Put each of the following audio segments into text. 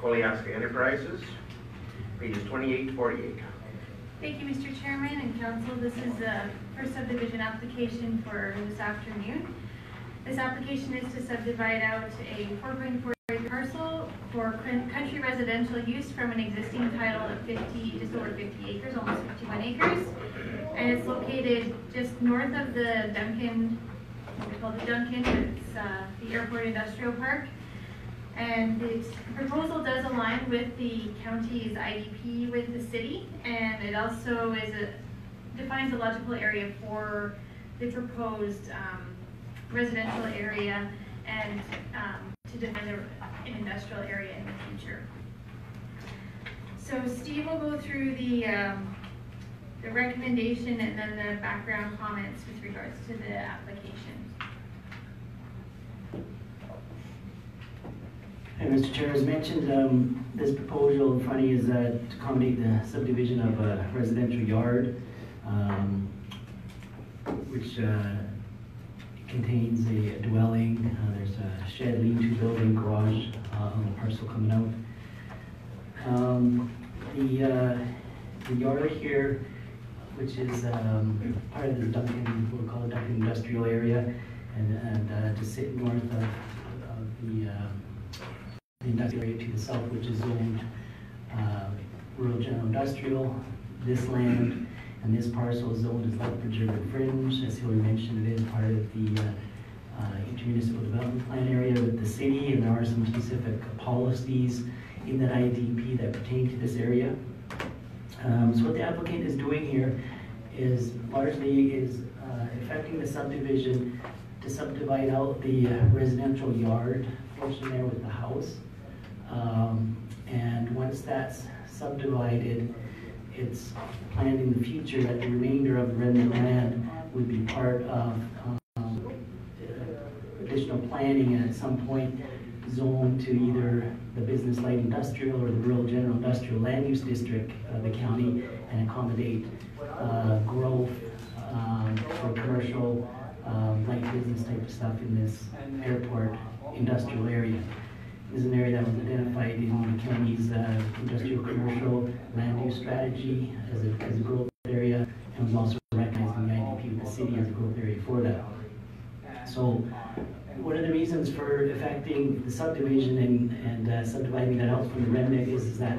Koliaska Enterprises, pages 28 to 48. Thank you, Mr. Chairman and Council. This is the first subdivision application for this afternoon. This application is to subdivide out a 4.4 acre parcel for country residential use from an existing title of just over 50 acres, almost 51 acres. And it's located just north of the Duncan, what we call the Duncan, it's the Airport Industrial Park. And the proposal does align with the county's IDP with the city, and it also defines a logical area for the proposed residential area and to define an industrial area in the future. So Steve will go through the recommendation and then the background comments with regards to the application. And Mr. Chair, as mentioned, this proposal in front of you is to accommodate the subdivision of a residential yard, which contains a dwelling. There's a shed, lean-to building, garage on the parcel coming out. The yard here, which is part of the Duncan, we'll call it Duncan Industrial Area, and to sit north of the industrial area to the south, which is zoned rural general industrial. This land and this parcel is zoned as Lethbridge Urban Fringe. As Hilary mentioned, it is part of the intermunicipal development plan area with the city, and there are some specific policies in that IDP that pertain to this area. So what the applicant is doing here is largely affecting the subdivision to subdivide out the residential yard portion there with the house. And once that's subdivided, it's planned in the future that the remainder of the remnant land would be part of additional planning, and at some point zoned to either the business light industrial or the rural general industrial land use district of the county, and accommodate growth for commercial light business type of stuff in this airport industrial area. This is an area that was identified in the county's industrial commercial land use strategy as a growth area, and was also recognized in the IDP with the city as a growth area for that. So one of the reasons for affecting the subdivision and subdividing that out from the remnant is that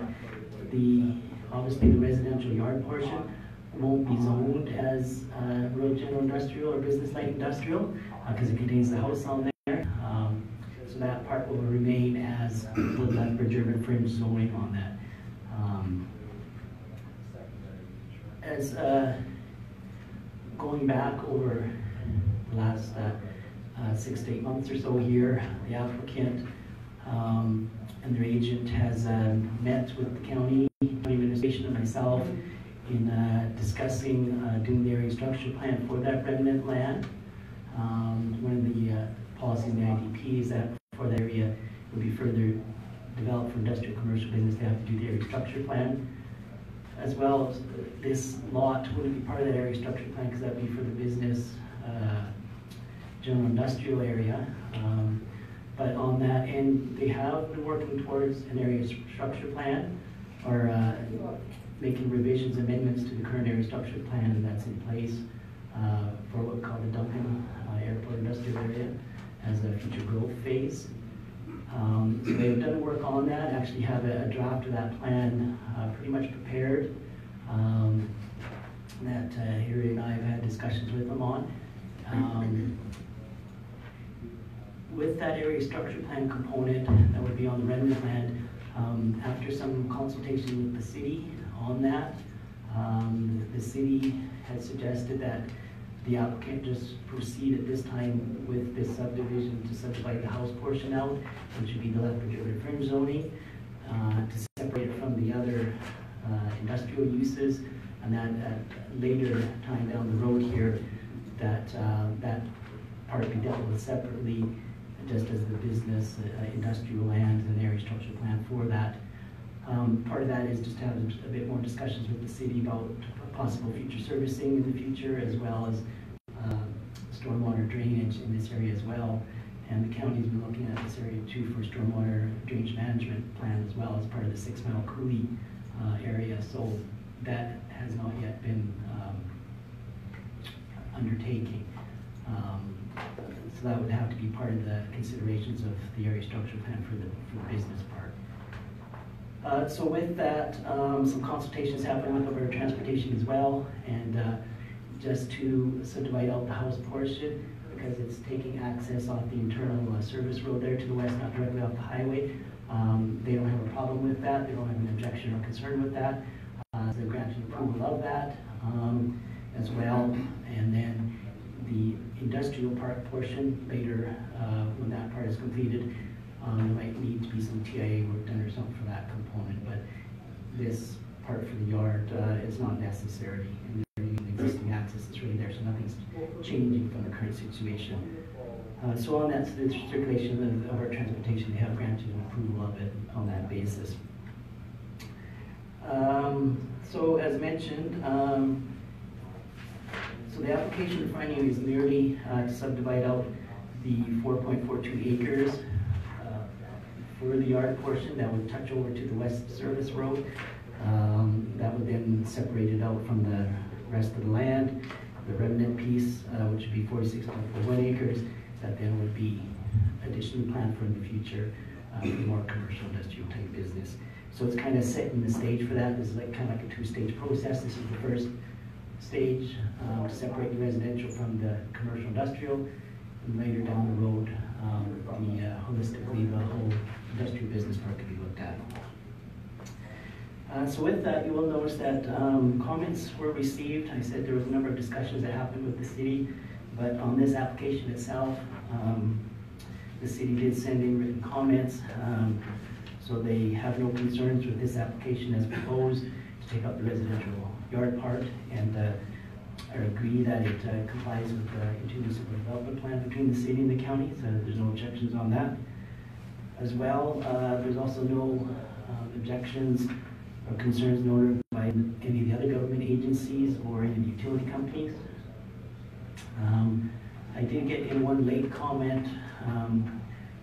obviously the residential yard portion won't be zoned as rural general industrial or business light industrial because it contains the house on there. So that part will remain as the Lethbridge Urban Fringe zoning on that. As going back over the last 6 to 8 months or so here, the applicant and their agent has met with the county administration and myself in discussing doing the area structure plan for that remnant land. One of the policies in the IDP is that for the area would be further developed for industrial commercial business, they have to do the area structure plan. As well, this lot wouldn't be part of that area structure plan because that would be for the business general industrial area. But on that end, they have been working towards an area structure plan, or making revisions, amendments to the current area structure plan, and that's in place for what we call the Duncan Airport Industrial Area as a future growth phase. So they've done work on that, actually have a draft of that plan pretty much prepared that Harry and I have had discussions with them on. With that area structure plan component that would be on the remnant land, after some consultation with the city on that, the city has suggested that the applicant just proceed at this time with this subdivision to subdivide the house portion out, which would be the Lethbridge Urban Fringe zoning, to separate it from the other industrial uses, and that at a later time down the road here, that part be dealt with separately, just as the business, industrial lands and area structure plan for that. Part of that is just to have a bit more discussions with the city about possible future servicing in the future, as well as stormwater drainage in this area as well, And the county's been looking at this area too for stormwater drainage management plan as well as part of the 6 Mile Coulee area. So that has not yet been undertaking. So that would have to be part of the considerations of the area structure plan for the business park. So with that, some consultations happening with Alberta Transportation as well, and just to subdivide out the house portion, because it's taking access off the internal service road there to the west, not directly off the highway. They don't have a problem with that. They don't have an objection or concern with that. So they're granting approval of that as well. And then the industrial park portion later, when that part is completed, there might need to be some TIA work done or something for that component. But this part for the yard is not necessary. And the existing access is really there, so nothing's changing from the current situation. So on that the circulation of our transportation, they have granted an approval of it on that basis. So as mentioned, so the application for finding is merely to subdivide out the 4.42 acres for the yard portion that would touch over to the west service road. That would then separate it out from the rest of the land. The remnant piece, which would be 46.41 acres, that then would be additionally planned for in the future for more commercial industrial type business. So it's kind of setting the stage for that. This is like kind of like a two-stage process. This is the first stage to separate the residential from the commercial industrial, and later down the road, holistically the whole industrial business park can be looked at. So with that, you will notice that comments were received. I said there was a number of discussions that happened with the city, but on this application itself, the city did send in written comments. So they have no concerns with this application as proposed to take up the residential yard part, and agree that it complies with the inclusive development plan between the city and the county, so there's no objections on that. As well, there's also no objections or concerns noted by any of the other government agencies or any of the utility companies. I did get in one late comment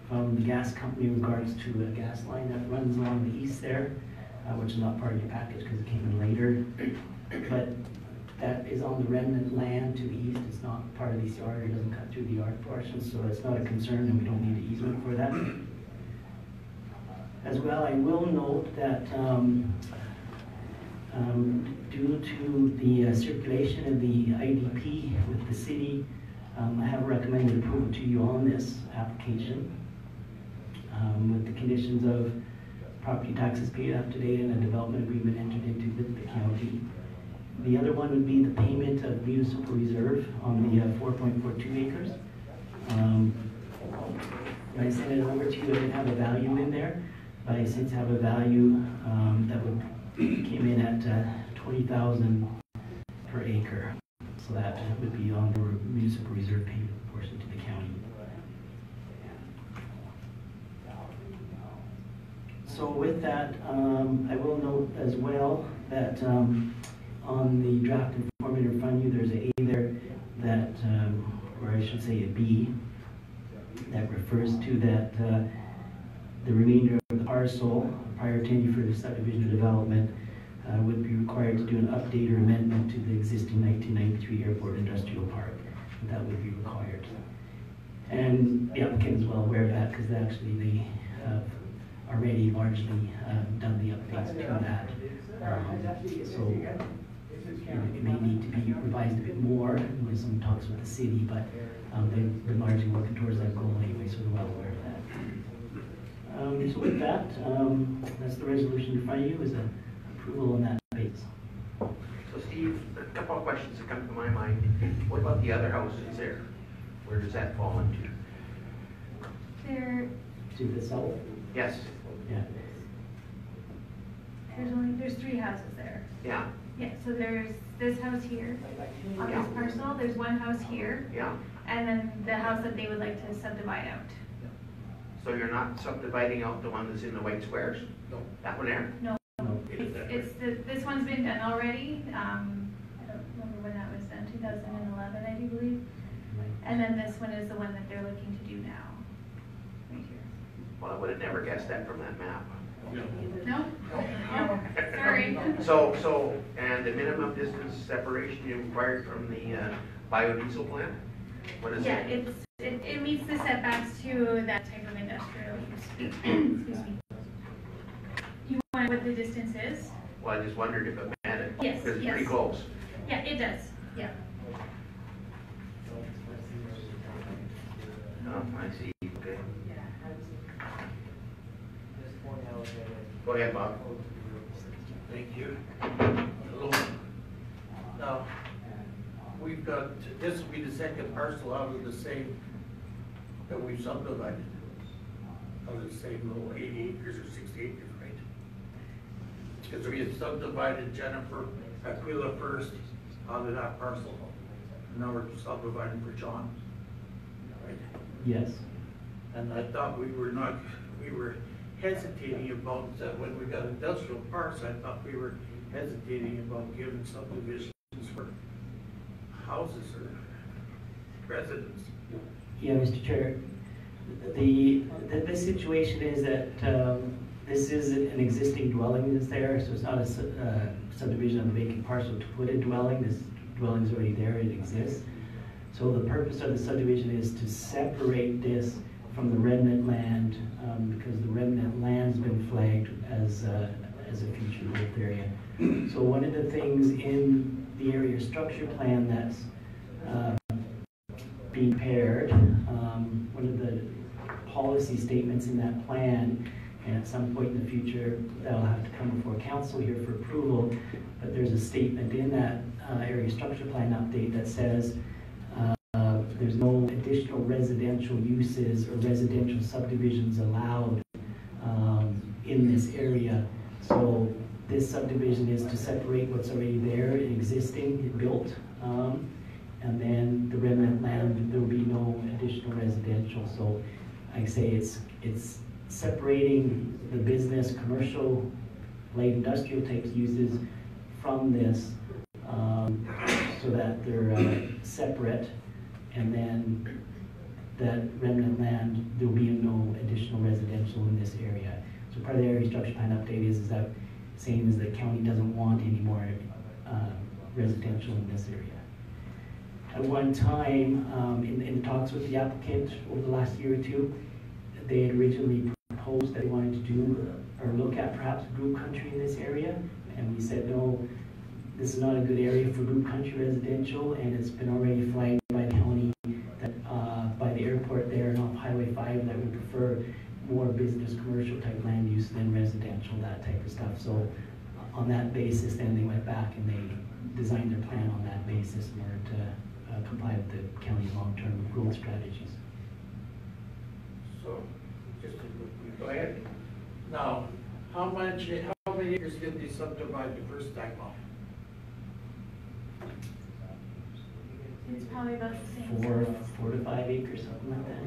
from the gas company in regards to a gas line that runs along the east there, which is not part of your package because it came in later. But that is on the remnant land to the east. It's not part of this yard. It doesn't cut through the yard portion, so it's not a concern, and we don't need an easement for that. As well, I will note that due to the circulation of the IDP with the city, I have recommended approval to you on this application with the conditions of property taxes paid up to date and a development agreement entered into with the county. The other one would be the payment of municipal reserve on the 4.42 acres. When I sent it over to you, I didn't have a value in there, but I since have a value that came in at 20,000 per acre. So that would be on the municipal reserve payment portion to the county. So with that, I will note as well that on the draft informative in front of you, there's an A there that, or I should say a B, that refers to that the remainder of the parcel prior to any further subdivision or development would be required to do an update or amendment to the existing 1993 Airport Industrial Park. That would be required. And the applicant is well aware of that because actually they have already largely done the updates to that. So it may need to be revised a bit more with some talks with the city, but they've been largely working towards that goal anyway, so they're well aware of that. So with that, that's the resolution in front of you, is an approval on that basis. So Steve, a couple of questions that come to my mind. What about the other houses there? Where does that fall into? To the south? Yes. Yeah. There's 3 houses there. Yeah. Yeah, so there's this house here on this parcel, there's one house here, Yeah. and then the house that they would like to subdivide out. So you're not subdividing out the one that's in the white squares? No. That one there? No, this one's been done already. I don't remember when that was done, 2011, I do believe. And then this one is the one that they're looking to do now. Well, I would have never guessed that from that map. No? Oh, sorry. So, and the minimum distance separation you required from the biodiesel plant? What is Yeah, it? it meets the setbacks to that type of industrial use. Excuse me. You want what the distance is? Well, I just wondered if it met it. Yes, Because it's yes. pretty close. Yeah, it does, yeah. Oh, I see, okay. Go ahead, Bob. Thank you. Hello. Now, we've got, this will be the second parcel out of the same that we've subdivided. Out of the same little 80 acres or 60 acres, right? Because we had subdivided Jennifer Aquila first out of that parcel. Now we're subdividing for John, right? Yes. And I thought we were hesitating about that when we got industrial parks. I thought we were hesitating about giving subdivisions for houses or residents. Yeah, Mr. Chair, the situation is that this is an existing dwelling that's there, so it's not a subdivision of a vacant parcel to put a dwelling. This dwelling's already there, it exists. So the purpose of the subdivision is to separate this from the remnant land, because the remnant land's been flagged as a future growth area. So one of the things in the area structure plan that's being prepared, one of the policy statements in that plan, and at some point in the future that'll have to come before council here for approval, but there's a statement in that area structure plan update that says there's no additional residential uses or residential subdivisions allowed in this area. So this subdivision is to separate what's already there, existing, built, and then the remnant land, there will be no additional residential. So like I say, it's separating the business, commercial, light industrial types uses from this so that they're separate. And then that remnant land, there will be no additional residential in this area. So part of the area structure plan update is that saying is the county doesn't want any more residential in this area. At one time, in talks with the applicant over the last year or two, they had originally proposed that they wanted to do or look at perhaps group country in this area, and we said no, this is not a good area for group country residential, and it's been already flagged by the county that by the airport there and off Highway 5 that we prefer more business commercial type land use than residential, that type of stuff. So on that basis, then they went back and they designed their plan on that basis in order to comply with the county's long-term growth strategies. So, just Go ahead. now, how many acres did they subdivide the first time off? It's probably about the same. 4 to 5 acres, something like that.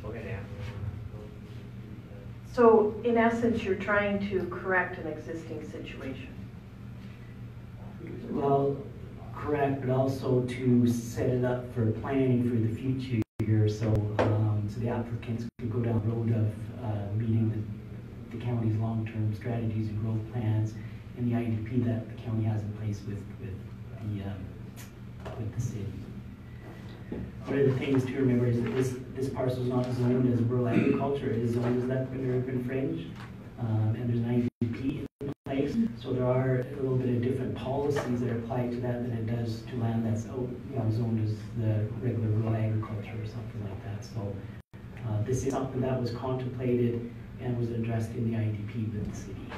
Go ahead, Ann. So in essence, you're trying to correct an existing situation. Well, correct, but also to set it up for planning for the future, so so the applicants can go down the road of meeting the county's long-term strategies and growth plans and the IDP that the county has in place with the city. One of the things to remember is that this parcel is not zoned as rural agriculture, it is zoned as that urban fringe, and there's an IDP in place, so there are a little bit of different policies that are applied to that than it does to land that's zoned as the regular rural agriculture or something like that. So this is something that was contemplated and was addressed in the IDP with the city.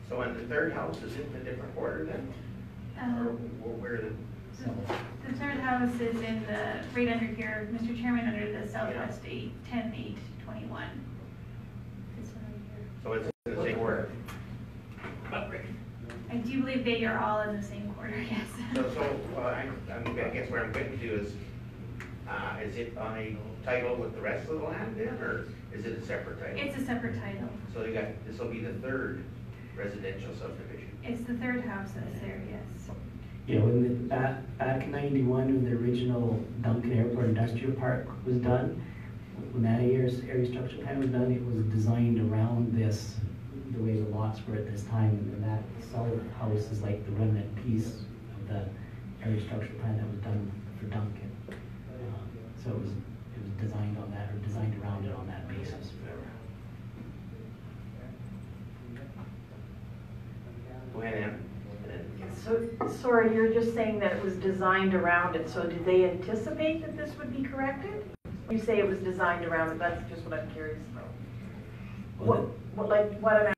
So and the third house is in a different order then? Or where the? The third house is in the, right under here, Mr. Chairman, under the Southwest 10-8-21. This one right here. So it's in the same order? I do believe they are all in the same quarter, yes. I guess where I'm getting to is it on a title with the rest of the land then, or is it a separate title? It's a separate title. So this will be the third residential subdivision. It's the third house that's there, yes. Yeah, when back in '91, when the original Duncan Airport Industrial Park was done, when that area structure plan was done, it was designed around this, the way the lots were at this time, and that south house is like the remnant piece of the area structure plan that was done for Duncan. So it was designed on that, or designed around it on that basis. Go ahead, Ann. So, sorry, you're just saying that it was designed around it, so did they anticipate that this would be corrected? You say it was designed around it, that's just what I'm curious about. What I'm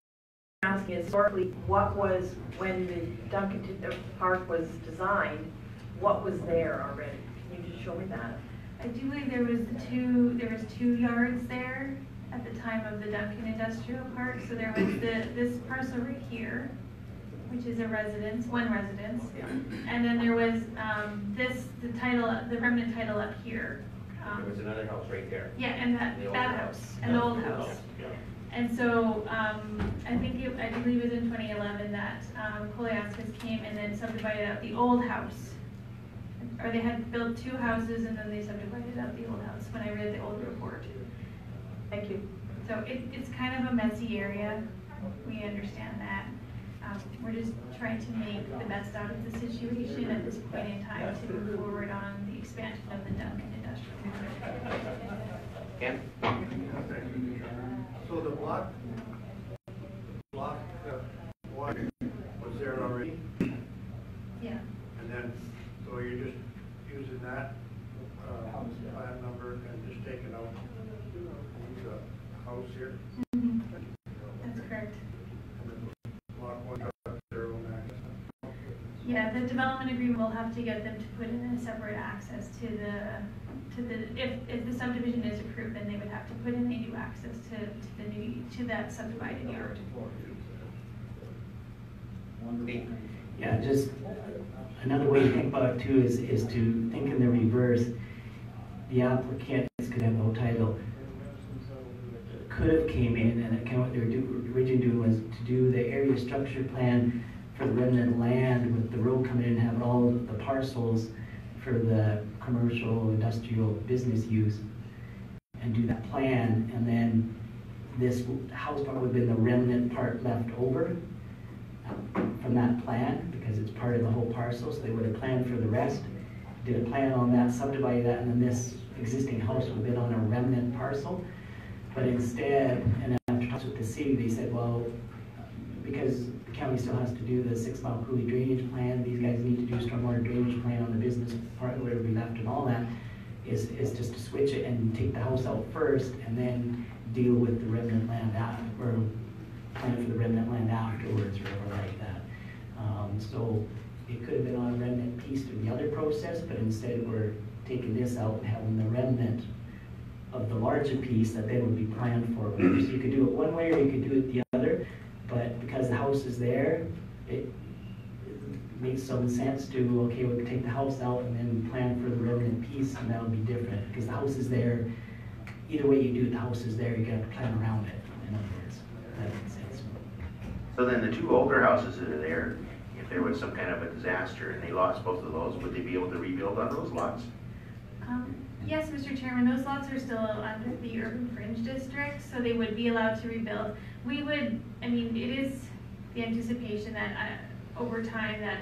asking is, historically, what was, when the Duncan Park was designed, what was there already? Can you just show me that? I do believe there was two yards there at the time of the Duncan Industrial Park. So there was this parcel right here, which is a residence, one residence. Yeah. And then there was the remnant title up here. There was another house right there. Yeah, and The old that house. house, and the old house. Yeah. And so, I believe it was in 2011 that Koliauskas came and then subdivided out the old house. Or they had built two houses and then they subdivided out the old house when I read the old report. Thank you. So it's kind of a messy area. We understand that. We're just trying to make the best out of the situation at this point in time to move forward on the expansion of the Duncan Industrial Park. Ken? So the block one was there already, Yeah. and then, so you're just using that plan number and just taking out the house here? Mhm. That's correct. And then block one got their own access. Yeah, the development agreement will have to get them to put in a separate access to the, if the subdivision is approved, then they would have to put in a new access to that subdivided yard. Me? Yeah, just another way to think about it too is to think in the reverse. The applicant is going to have no title. Could have came in and kind of what they were originally doing was to do the area structure plan for the remnant land with the road coming in and have all the parcels for the commercial, industrial, business use and do that plan. And then this house part would have been the remnant part left over from that plan because it's part of the whole parcel. So they would have planned for the rest, did a plan on that, subdivided that, and then this existing house would have been on a remnant parcel. But instead, and after talks with the city, they said, well, because the county still has to do the 6 Mile Coulee drainage plan, these guys need to do stormwater drainage plan on the business part, whatever we left and all that, is just to switch it and take the house out first and then deal with the remnant land after, or plan for the remnant land afterwards or whatever like that. So it could have been on a remnant piece through the other process, but instead we're taking this out and having the remnant of the larger piece that then would be planned for. So you could do it one way or you could do it the other, but because the house is there, it makes some sense to, okay, we can take the house out and then plan for the remnant piece, and that would be different, because the house is there. Either way you do it, the house is there, you gotta plan around it, in other words. That makes sense. So then the two older houses that are there, if there was some kind of a disaster and they lost both of those, would they be able to rebuild on those lots? Yes, Mr. Chairman, those lots are still under the urban fringe district, so they would be allowed to rebuild. We would, I mean, it is the anticipation that over time that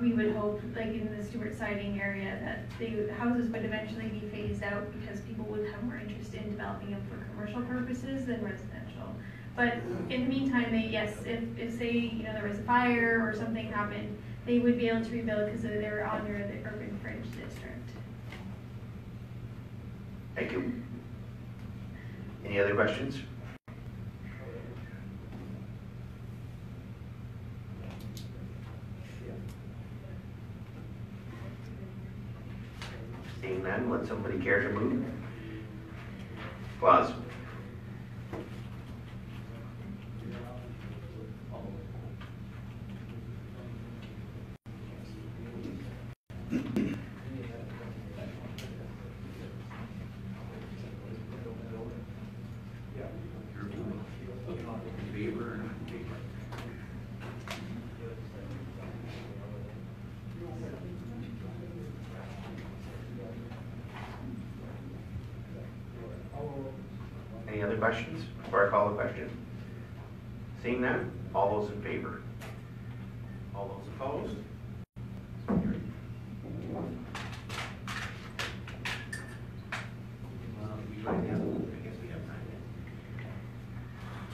we would hope, like in the Stewart Siding area, that the houses would eventually be phased out because people would have more interest in developing them for commercial purposes than residential. But in the meantime, if say, you know, there was a fire or something happened, they would be able to rebuild because they're under the urban fringe district. Thank you. Any other questions? Seeing none, would somebody care to move? Claus? other questions before I call the question? Seeing none, all those in favor? All those opposed? Carried. We might have, I guess we have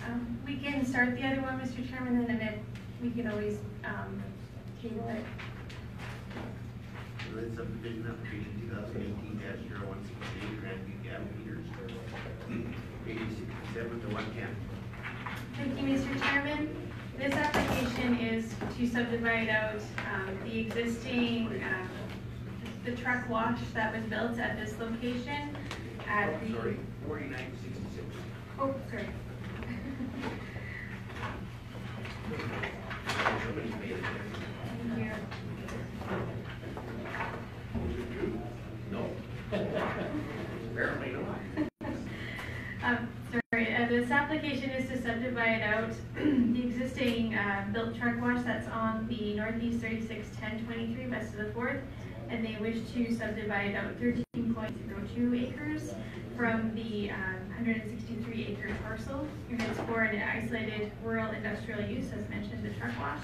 time. We can start the other one, Mr. Chairman, and then we can always table it. Village subdivision application 2018-0168, Grandview Gavin Peters, 8067 to 110. Thank you, Mr. Chairman. This application is to subdivide out the existing, the truck wash that was built at this location at the... Sorry, 4966. Oh, sorry. Somebody's made it. Thank you. No. Apparently not. Sorry, this application is to subdivide out the existing built truck wash that's on the northeast 361023 west of the 4th, and they wish to subdivide out 13.02 acres from the 163 acre parcel. Units for an isolated rural industrial use, as mentioned, the truck wash.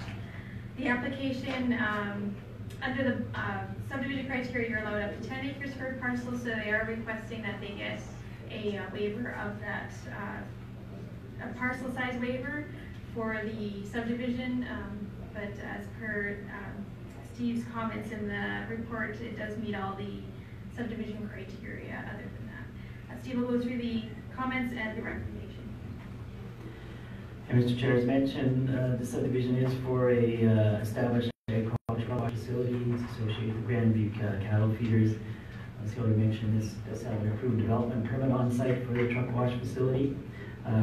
The application, under the subdivision criteria, you're allowed up to 10 acres per parcel, so they are requesting that they get a waiver of that, a parcel size waiver for the subdivision, but as per Steve's comments in the report, it does meet all the subdivision criteria other than that. Steve will go through the comments and the recommendation. And Mr. Chair, as mentioned, the subdivision is for a established agricultural wash facility associated with Grandview cattle feeders. As he already mentioned, this does have an approved development permit on site for the truck wash facility,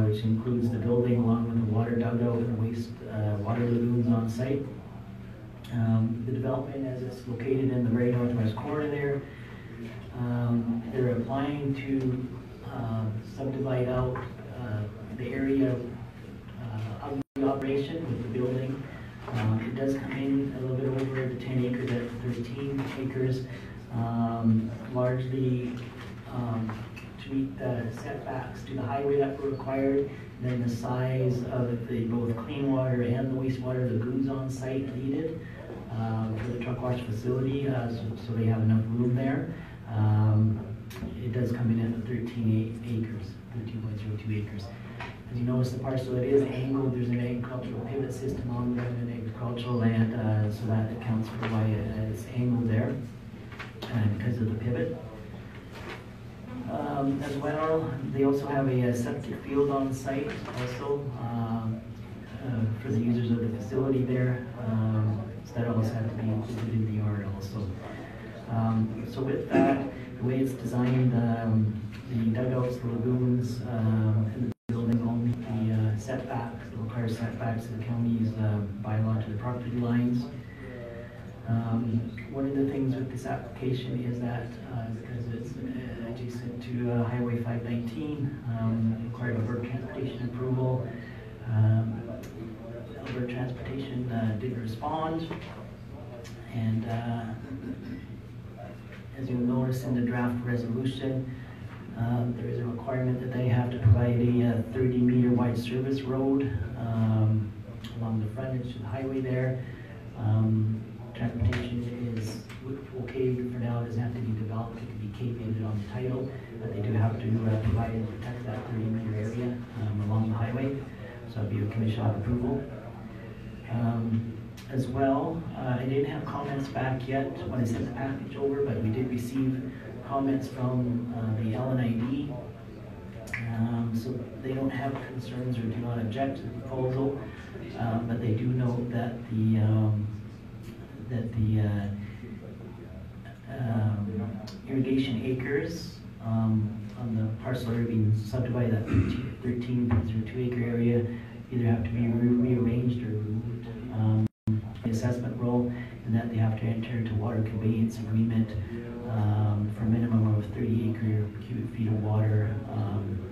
which includes the building along with the water dugout and waste water lagoons on site. The development, as it's located in the very northwest corner there, they're applying to subdivide out the area of the operation with the building. It does come in a little bit over the 10 acres at 13 acres, largely to meet the setbacks to the highway that were required, and then the size of the both clean water and the wastewater lagoons on site needed for the truck wash facility, so they have enough room there. It does come in at 13 acres, 13.02 acres. As you notice, the parcel, it is angled. There's an agricultural pivot system on there and agricultural land, so that accounts for why it's angled there, because of the pivot. As well, they also have a septic field on site also for the users of the facility there. So that also had to be included in the yard also. So with that, the way it's designed, the dugouts, the lagoons, and the building all meet the setbacks, the required setbacks of the county's bylaw to the property lines. One of the things with this application is that because it's adjacent to Highway 519, required Alberta Transportation approval. Alberta Transportation did respond, and as you'll notice in the draft resolution, there is a requirement that they have to provide a 30-meter wide service road along the frontage of the highway there. Transportation is okay for now, it doesn't have to be developed, it can be caveated on the title, but they do have to provide and protect that 30-meter area along the highway, so it'll be a condition of approval. As well, I didn't have comments back yet when I sent the package over, but we did receive comments from the LNID. So they don't have concerns or do not object to the proposal, but they do note that the irrigation acres on the parcel area being subdivided, that 13.02 acre area, either have to be rearranged or removed. The assessment role, and that they have to enter into water conveyance agreement for a minimum of 30 acre cubic feet of water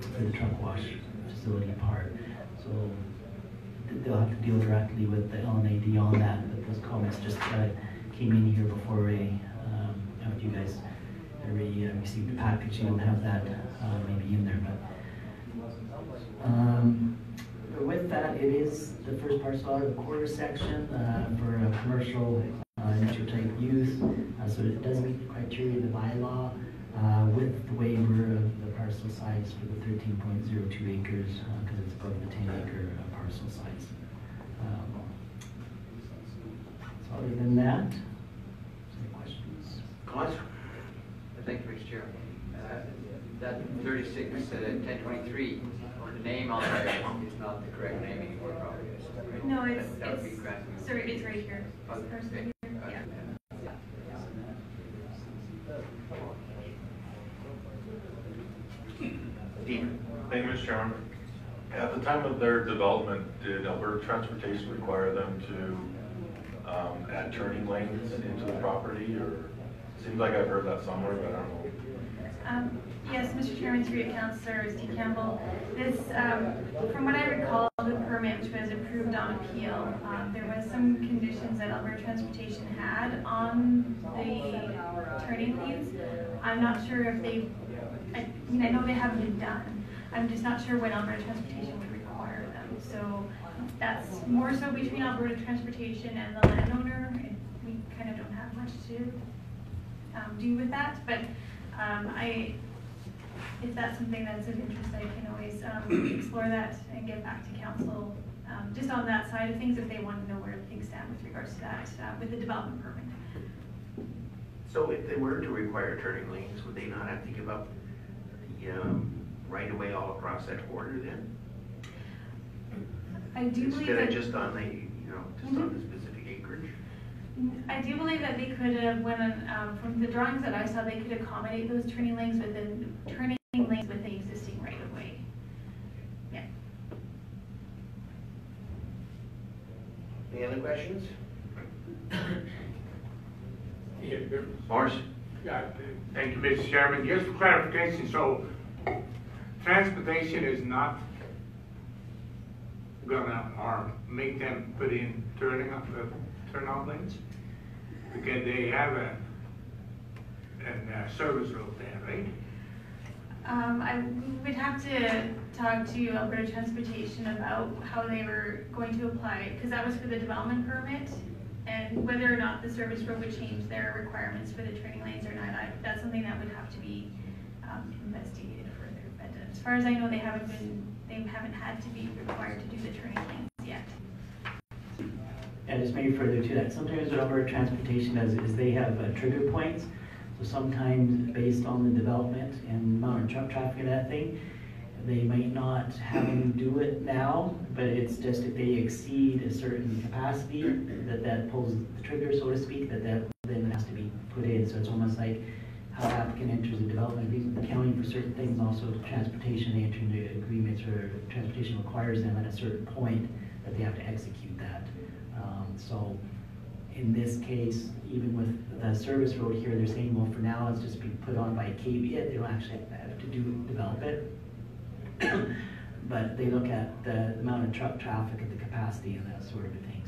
for the truck wash facility part. So they'll have to deal directly with the LNAD on that, but those comments just came in here before after you guys already received the package. You don't have that maybe in there, but With that, it is the first parcel out of the quarter section for a commercial industrial type use. So it does meet the criteria of the bylaw with the waiver of the parcel size for the 13.02 acres because it's above the 10-acre parcel size. So other than that, any questions? Comments? Thank you, Mr. Chair. That 36, 1023, the name on there is not the correct name anymore, probably. Right? No, it's, That would be correct. sorry, it's right here. Oh, This person okay. here, yeah. Dean? Thank you, Mr. Chairman. At the time of their development, did Alberta Transportation require them to add turning lanes into the property, or seems like I've heard that somewhere, but I don't know. Yes, Mr. Chairman, through your Councillor Steve Campbell, this, from what I recall, the permit which was approved on appeal, there was some conditions that Alberta Transportation had on the turning lanes. I'm not sure if they, I mean, I know they haven't been done. I'm just not sure when Alberta Transportation would require them. So that's more so between Alberta Transportation and the landowner. We kind of don't have much to do with that, but if that's something that's of interest, I can always explore that and get back to council just on that side of things if they want to know where things stand with regards to that with the development permit. So if they were to require turning lanes, would they not have to give up the right of way all across that border then? I do believe Instead of that just on the, just on the specific acreage? I do believe that they could have, from the drawings that I saw, they could accommodate those turning lanes within the existing right of way. Yeah. Any other questions? Yeah, Morris? thank you, Mr. Chairman. Just for clarification, so transportation is not gonna, or make them put in turnout lanes? Because they have a service road there, right? I would have to talk to Alberta Transportation about how they were going to apply, because that was for the development permit, and whether or not the service road would change their requirements for the turning lanes or not, that's something that would have to be investigated further. But as far as I know, they haven't had to be required to do the turning lanes yet. And just maybe further to that, sometimes what Alberta Transportation does is they have trigger points. So sometimes based on the development and amount of truck traffic and that thing, they might not have them do it now, but it's just if they exceed a certain capacity, that pulls the trigger, so to speak, that then has to be put in. So it's almost like how applicant enters a development agreement, accounting for certain things, also transportation, they enter into agreements where transportation requires them at a certain point that they have to execute that. So in this case, even with the service road here, they're saying, well, for now, it's just being put on by KVIA. They don't actually have to develop it. But they look at the amount of truck traffic and the capacity and that sort of thing,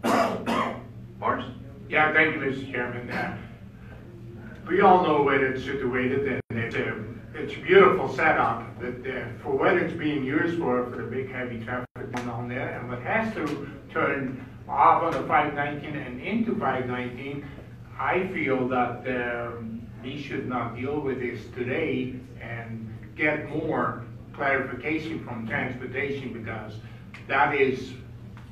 so. Morris? Yeah, thank you, Mr. Chairman. We all know where it's situated, and it's a beautiful setup, but for what it's being used for the big heavy traffic down there, and what has to turn off on the 519 and into 519, I feel that we should not deal with this today and get more clarification from transportation, because that is,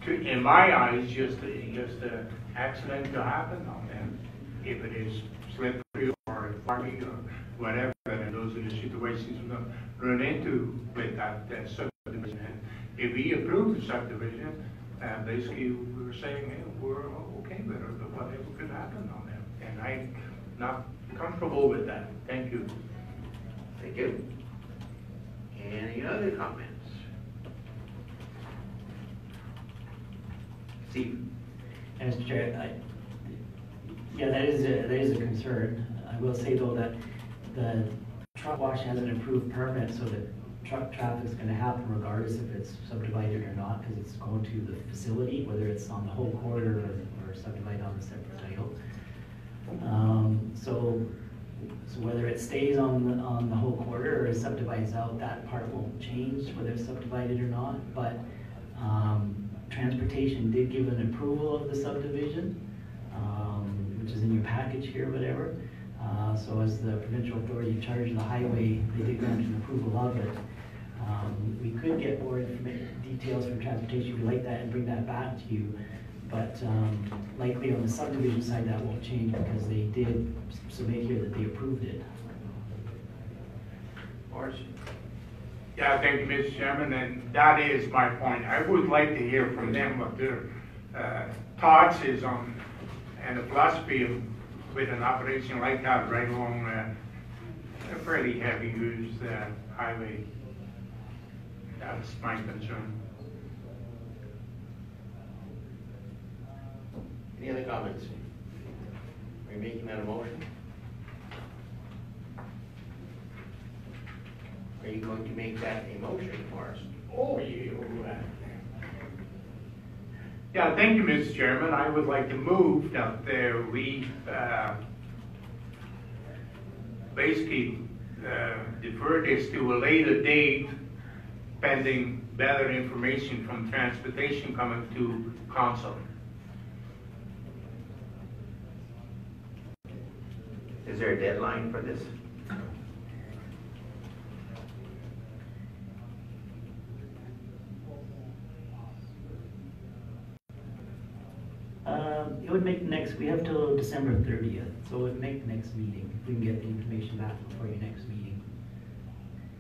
in my eyes, just an accident to happen on them. If it is slippery or foggy or whatever, and those are the situations we're going to run into with that subdivision. And if we approve the subdivision, basically we're saying, hey, we're okay with it, but whatever could happen on them. And I'm not comfortable with that. Thank you. Thank you. Any other comments? Steve? Mr. Chair, yeah, that is a concern. I will say though that the truck wash has an approved permit, so that truck traffic is going to happen regardless if it's subdivided or not, because it's going to the facility, whether it's on the whole corridor or subdivided on a separate title. So So whether it stays on the whole quarter or is subdivides out, that part won't change, whether it's subdivided or not. But transportation did give an approval of the subdivision, which is in your package here, whatever. So as the provincial authority in charge of the highway, they did grant an approval of it. We could get more details from transportation if you like that and bring that back to you. But likely on the subdivision side, that won't change because they did submit here that they approved it. Morris? Yeah, thank you, Mr. Chairman, and that is my point. I would like to hear from them what their thoughts is on, and the philosophy of, with an operation like that right along a fairly heavy used highway. That's my concern. Any other comments? Are you making that a motion? Are you going to make that a motion, Morris? Oh, yeah, thank you, Mr. Chairman. I would like to move that we basically defer this to a later date pending better information from transportation coming to council. Is there a deadline for this? It would make next, we have till December 30th, so it would make the next meeting, if we can get the information back before your next meeting.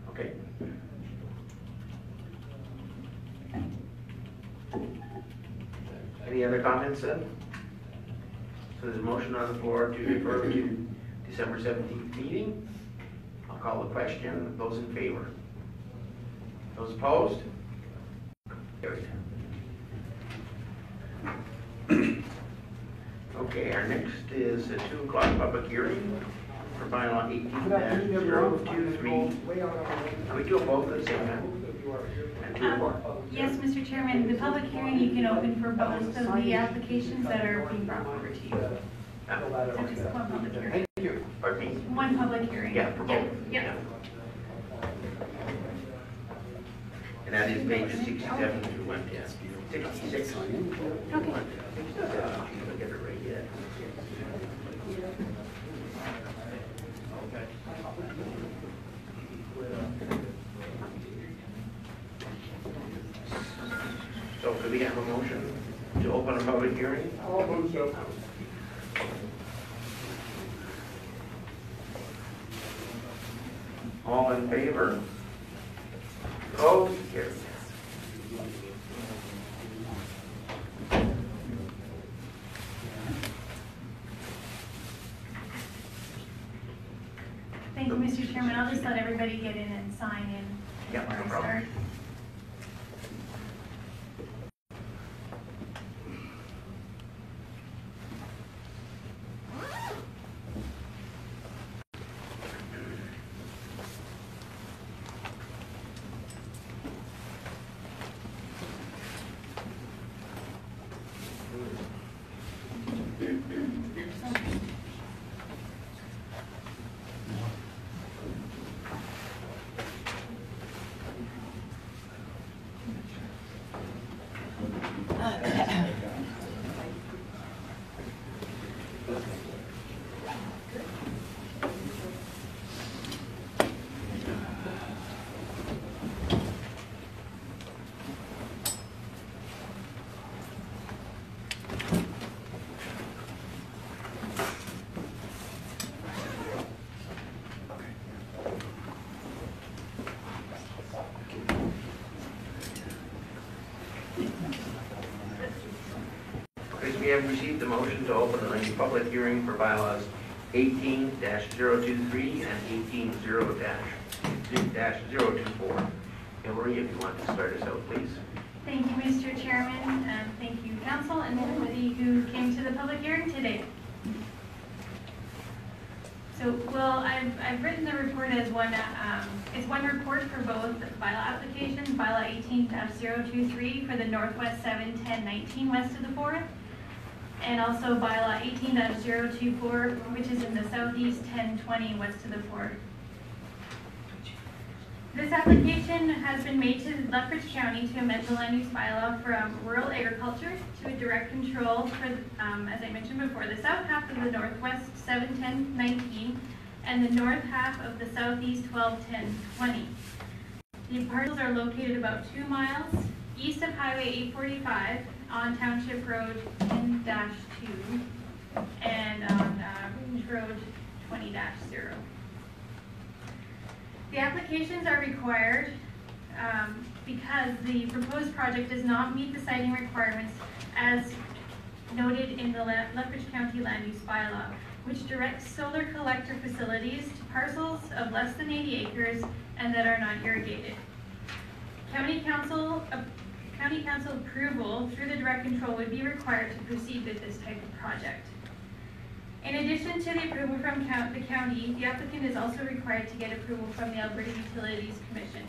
Okay. Any other comments then? So there's a motion on the floor to defer to December 17th meeting. I'll call the question. Those in favor? Those opposed? Carried. Okay, our next is a 2 o'clock public hearing for bylaw 18-023. Can we do them both at the same time? And 2 more? Yes, Mr. Chairman, the public hearing you can open for both of the applications that are being brought forward to you. So just one public hearing. Thank you. Pardon me? One public hearing. Yeah, for both. Yeah. And that is page 67 through 110. 66. Okay. Look at it right here. So could we have a motion to open a public hearing? I'll move so. All in favor? Opposed? Carried. Thank you, Mr. Chairman. I'll just let everybody get in and sign in Yeah, before no I problem. start. We have received the motion to open a public hearing for bylaws 18-023 and 18-0-024. Hillary, if you want to start us out, please. Thank you, Mr. Chairman, and thank you, council, and everybody who came to the public hearing today. So, well, I've written the report as one, it's one report for both bylaw applications, bylaw 18-023 for the Northwest 71019 west of the 4th, and also bylaw 18-024, which is in the southeast 1020 west of the Ford. This application has been made to Lethbridge County to amend the land use bylaw from rural agriculture to a direct control for, as I mentioned before, the south half of the northwest 71019 and the north half of the southeast 121020. The parcels are located about 2 miles east of Highway 845 on Township Road 10-2 and on Ridge Road 20-0. The applications are required because the proposed project does not meet the siting requirements as noted in the Lethbridge County Land Use Bylaw, which directs solar collector facilities to parcels of less than 80 acres and that are not irrigated. County Council approval through the direct control would be required to proceed with this type of project. In addition to the approval from the county, the applicant is also required to get approval from the Alberta Utilities Commission,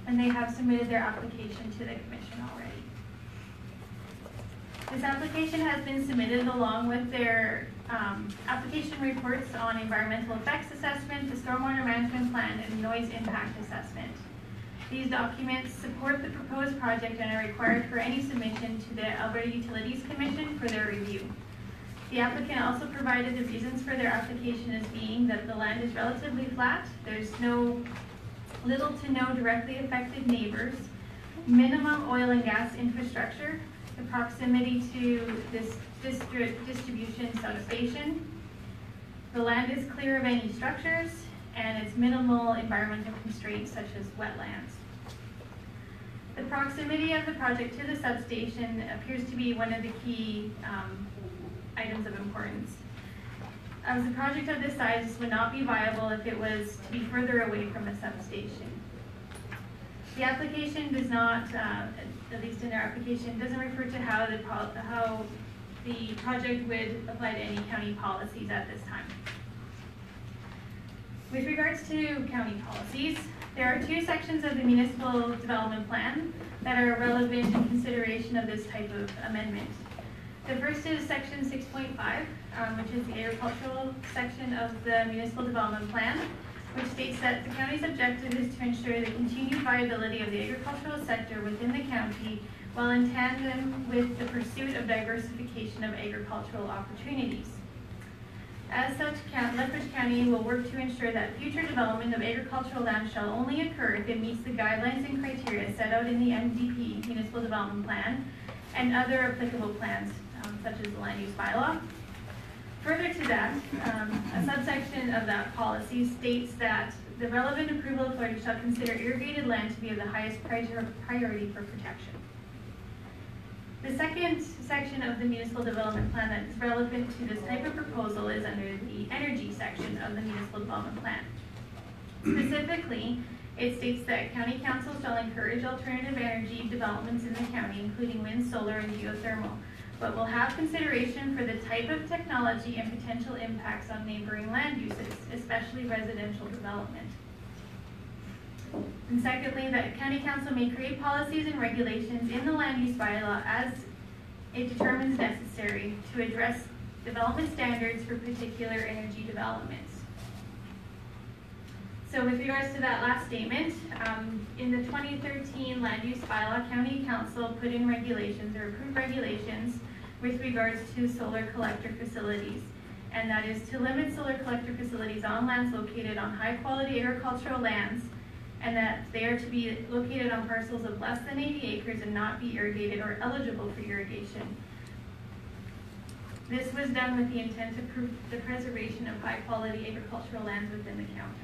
and they have submitted their application to the commission already. This application has been submitted along with their application reports on environmental effects assessment, the stormwater management plan, and noise impact assessment. These documents support the proposed project and are required for any submission to the Alberta Utilities Commission for their review. The applicant also provided the reasons for their application as being that the land is relatively flat, there's little to no directly affected neighbors, minimum oil and gas infrastructure, the proximity to this distribution substation, the land is clear of any structures, and its minimal environmental constraints such as wetlands. The proximity of the project to the substation appears to be one of the key items of importance. As a project of this size would not be viable if it was to be further away from a substation. The application does not, at least in their application, doesn't refer to how the project would apply to any county policies at this time. With regards to county policies, there are 2 sections of the municipal development plan that are relevant in consideration of this type of amendment. The first is section 6.5, which is the agricultural section of the municipal development plan, which states that the county's objective is to ensure the continued viability of the agricultural sector within the county while in tandem with the pursuit of diversification of agricultural opportunities. As such, Lethbridge County will work to ensure that future development of agricultural land shall only occur if it meets the guidelines and criteria set out in the MDP, Municipal Development Plan, and other applicable plans, such as the Land Use Bylaw. Further to that, a subsection of that policy states that the relevant approval authority shall consider irrigated land to be of the highest priority for protection. The second section of the municipal development plan that is relevant to this type of proposal is under the energy section of the municipal development plan. Specifically, it states that county council shall encourage alternative energy developments in the county, including wind, solar, and geothermal, but will have consideration for the type of technology and potential impacts on neighboring land uses, especially residential development. And secondly, that county council may create policies and regulations in the land use bylaw as it determines necessary to address development standards for particular energy developments. So with regards to that last statement, in the 2013 land use bylaw, county council put in regulations or approved regulations with regards to solar collector facilities. And that is to limit solar collector facilities on lands located on high quality agricultural lands, and that they are to be located on parcels of less than 80 acres and not be irrigated or eligible for irrigation. This was done with the intent to improve the preservation of high quality agricultural lands within the county.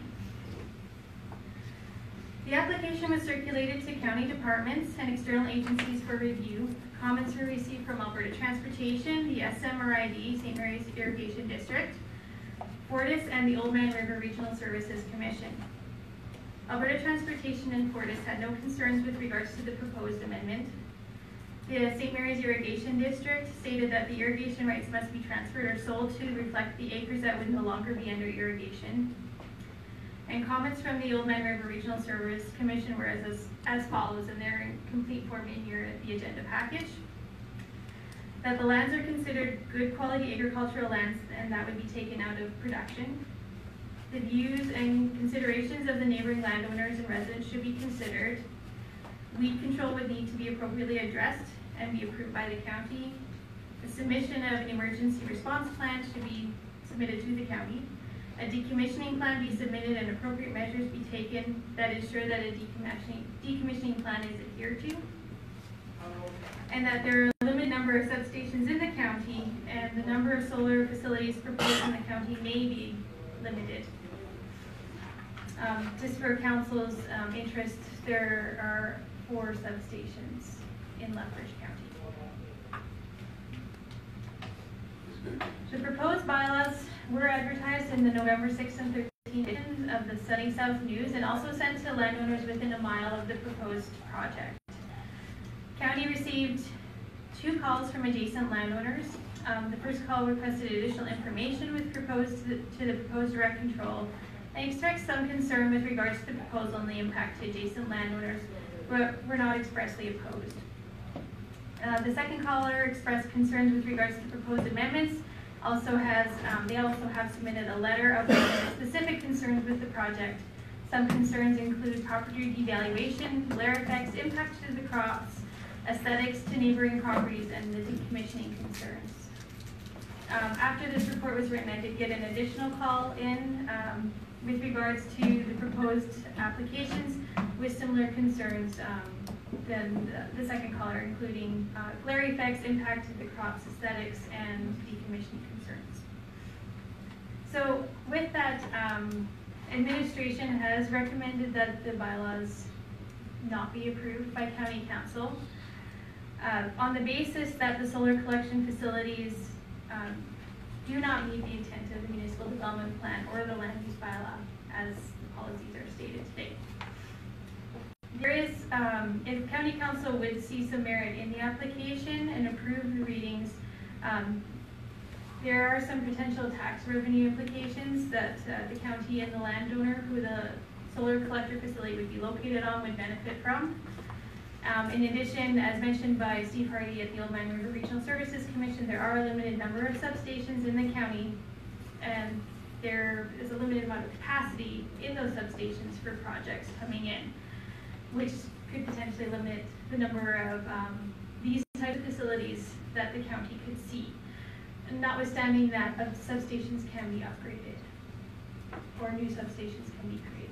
The application was circulated to county departments and external agencies for review. Comments were received from Alberta Transportation, the SMRID, St. Mary's Irrigation District, Fortis, and the Oldman River Regional Services Commission. Alberta Transportation and Fortis had no concerns with regards to the proposed amendment. The St. Mary's Irrigation District stated that the irrigation rights must be transferred or sold to reflect the acres that would no longer be under irrigation. And comments from the Oldman River Regional Service Commission were as follows, and they're in complete form in the agenda package. that the lands are considered good quality agricultural lands and that would be taken out of production. The views and considerations of the neighboring landowners and residents should be considered. Weed control would need to be appropriately addressed and be approved by the county. The submission of an emergency response plan should be submitted to the county. A decommissioning plan be submitted and appropriate measures be taken that ensure that a decommissioning plan is adhered to. And that there are a limited number of substations in the county and the number of solar facilities proposed in the county may be limited. Just for council's interest, there are 4 substations in Lethbridge County. The proposed bylaws were advertised in the November 6th and 13th editions of the Sunny South News and also sent to landowners within a mile of the proposed project. County received 2 calls from adjacent landowners. The first call requested additional information with to the proposed direct control and expressed some concern with regards to the proposal and the impact to adjacent landowners, but were not expressly opposed. The second caller expressed concerns with regards to proposed amendments. They also have submitted a letter of specific concerns with the project. Some concerns include property devaluation, glare effects, impact to the crops, aesthetics to neighboring properties, and the decommissioning concerns. After this report was written, I did get an additional call in with regards to the proposed applications with similar concerns than the second caller, including glare effects, impact to the crops, aesthetics, and decommissioning concerns. So with that, administration has recommended that the bylaws not be approved by county council on the basis that the solar collection facilities do not meet the intent of the municipal development plan or the land use bylaw as the policies are stated today. There is, if county council would see some merit in the application and approve the readings, there are some potential tax revenue implications that the county and the landowner who the solar collector facility would be located on would benefit from. In addition, as mentioned by Steve Hardy at the Old Man River Regional Services Commission, there are a limited number of substations in the county, and there is a limited amount of capacity in those substations for projects coming in, which could potentially limit the number of these types of facilities that the county could see. And notwithstanding that, substations can be upgraded, or new substations can be created.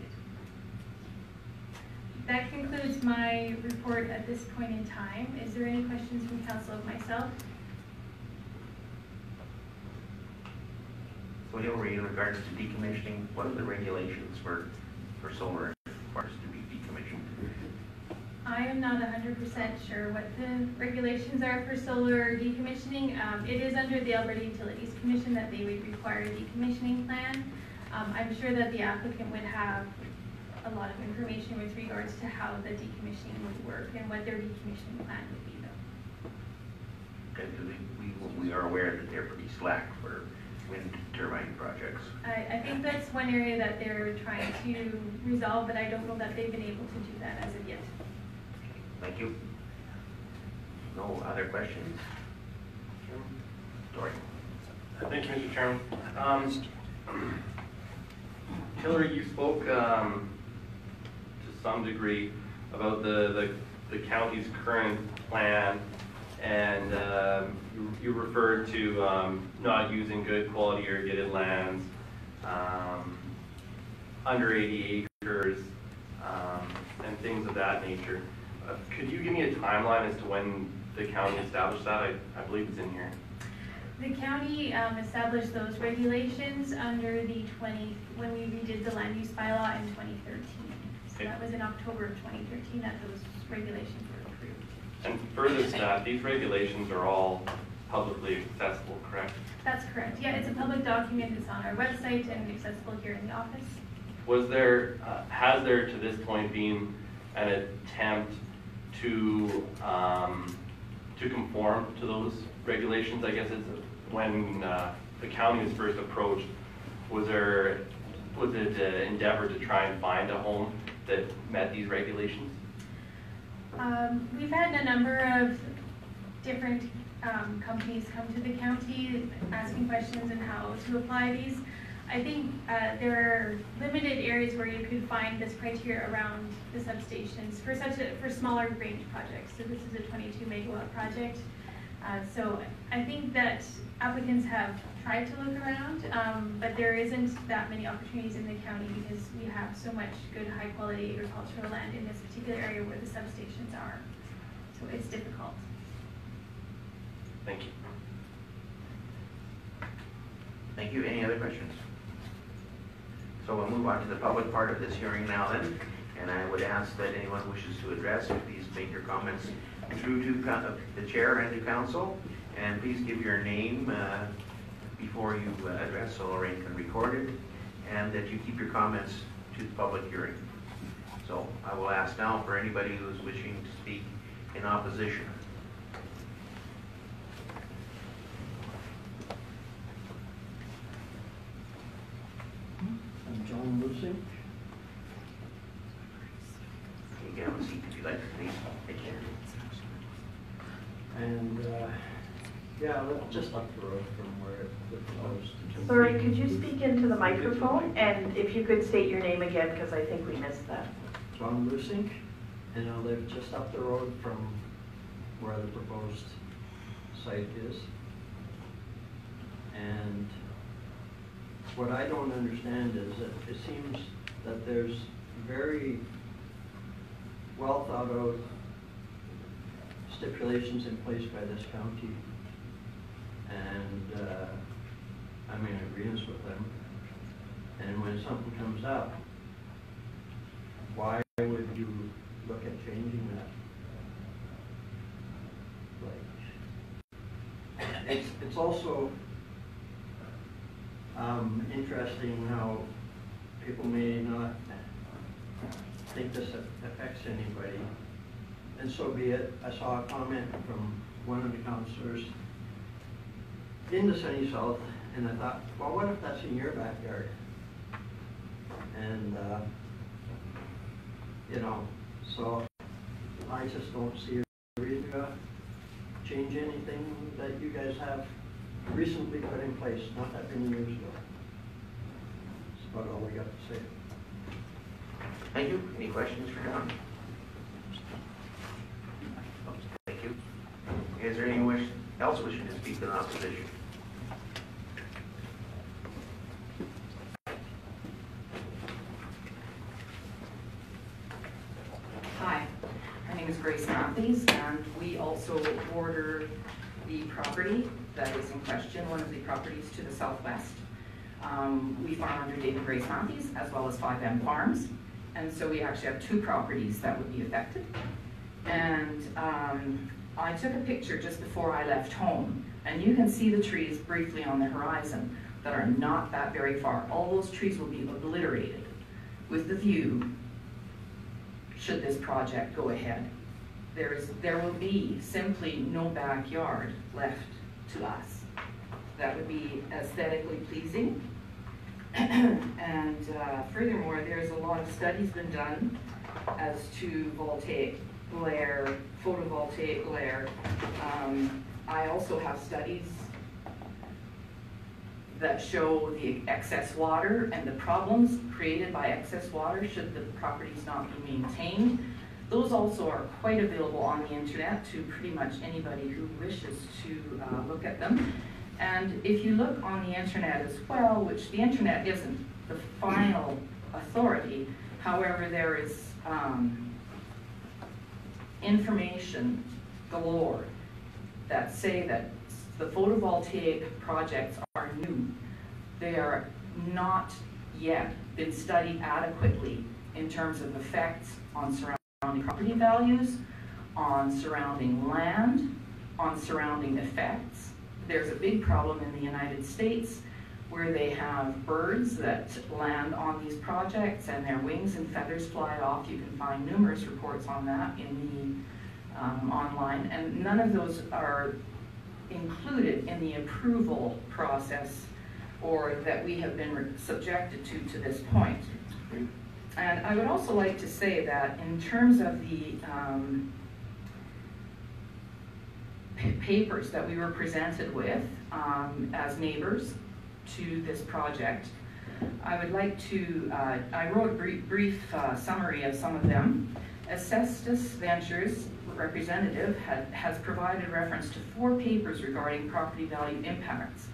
That concludes my report at this point in time. Is there any questions from council of myself? So Hillary, in regards to decommissioning, what are the regulations for solar farms to be decommissioned? I am not 100% sure what the regulations are for solar decommissioning. It is under the Alberta Utilities Commission that they would require a decommissioning plan. I'm sure that the applicant would have a lot of information with regards to how the decommissioning would work and what their decommissioning plan would be though. Okay, because we are aware that they're pretty slack for wind turbine projects. I think that's one area that they're trying to resolve, but I don't know that they've been able to do that as of yet. Thank you. No other questions? Dory. Thank you, Mr. Chairman. Hillary, you spoke to some degree about the county's current plan, and you referred to not using good quality irrigated lands, under 80 acres, and things of that nature. Could you give me a timeline as to when the county established that? I believe it's in here. The county established those regulations under when we redid the land use bylaw in 2013. So that was in October of 2013 that those regulations were approved. And further to that, these regulations are all publicly accessible, correct? That's correct. Yeah, it's a public document. It's on our website and accessible here in the office. Was there, has there to this point been an attempt to conform to those regulations? I guess it's when the county was first approached, was it an endeavor to try and find a home that met these regulations? We've had a number of different companies come to the county asking questions on how to apply these. I think there are limited areas where you could find this criteria around the substations for smaller range projects. So this is a 22 megawatt project. So I think that applicants have tried to look around, but there isn't that many opportunities in the county because we have so much good high quality agricultural land in this particular area where the substations are. So it's difficult. Thank you. Thank you. Any other questions? So we'll move on to the public part of this hearing now then, and I would ask that anyone who wishes to address, please make your comments through to the chair and to council, and please give your name before you address so Lorraine can record it, and that you keep your comments to the public hearing. So I will ask now for anybody who is wishing to speak in opposition. I'm John Lucing. You can have a seat if you like, please. Thank you. And, yeah, that's just up the road from where the proposed. Sorry, could you speak into the microphone? And if you could state your name again, because I think we missed that. John Lucing, and I live just up the road from where the proposed site is. And what I don't understand is that it seems that there's very well thought out stipulations in place by this county, and I'm in agreement with them. And when something comes up, why would you look at changing that? Like, it's also interesting how people may not think this affects anybody, and so be it. I saw a comment from one of the councillors in the Sunny South, and I thought, well, what if that's in your backyard? And you know, so I just don't see a reason to change anything that you guys have recently put in place, not that many years ago. That's about all we got to say. Thank you. Any questions for John? Thank you. Is there anyone else wishing to speak in opposition? Hi, my name is Grace Matthews, and we also border the property that is in question, one of the properties to the southwest. We farm under David Grace Matthews as well as 5M Farms, and so we actually have two properties that would be affected. And I took a picture just before I left home, and you can see the trees briefly on the horizon that are not that very far. All those trees will be obliterated with the view should this project go ahead. There will be simply no backyard left to us. That would be aesthetically pleasing. And furthermore, there's a lot of studies been done as to voltaic glare, photovoltaic glare. I also have studies that show the excess water and the problems created by excess water should the properties not be maintained. Those also are quite available on the internet to pretty much anybody who wishes to look at them. And if you look on the internet as well, which the internet isn't the final authority, however, there is information galore that say that the photovoltaic projects are new. They are not yet been studied adequately in terms of effects on surrounding property values, on surrounding land, on surrounding effects. There's a big problem in the United States where they have birds that land on these projects and their wings and feathers fly off. You can find numerous reports on that in the online, and none of those are included in the approval process or that we have been subjected to this point. And I would also like to say that in terms of the papers that we were presented with as neighbors to this project. I would like to, I wrote a brief summary of some of them. Asbestos Ventures representative has provided reference to 4 papers regarding property value impacts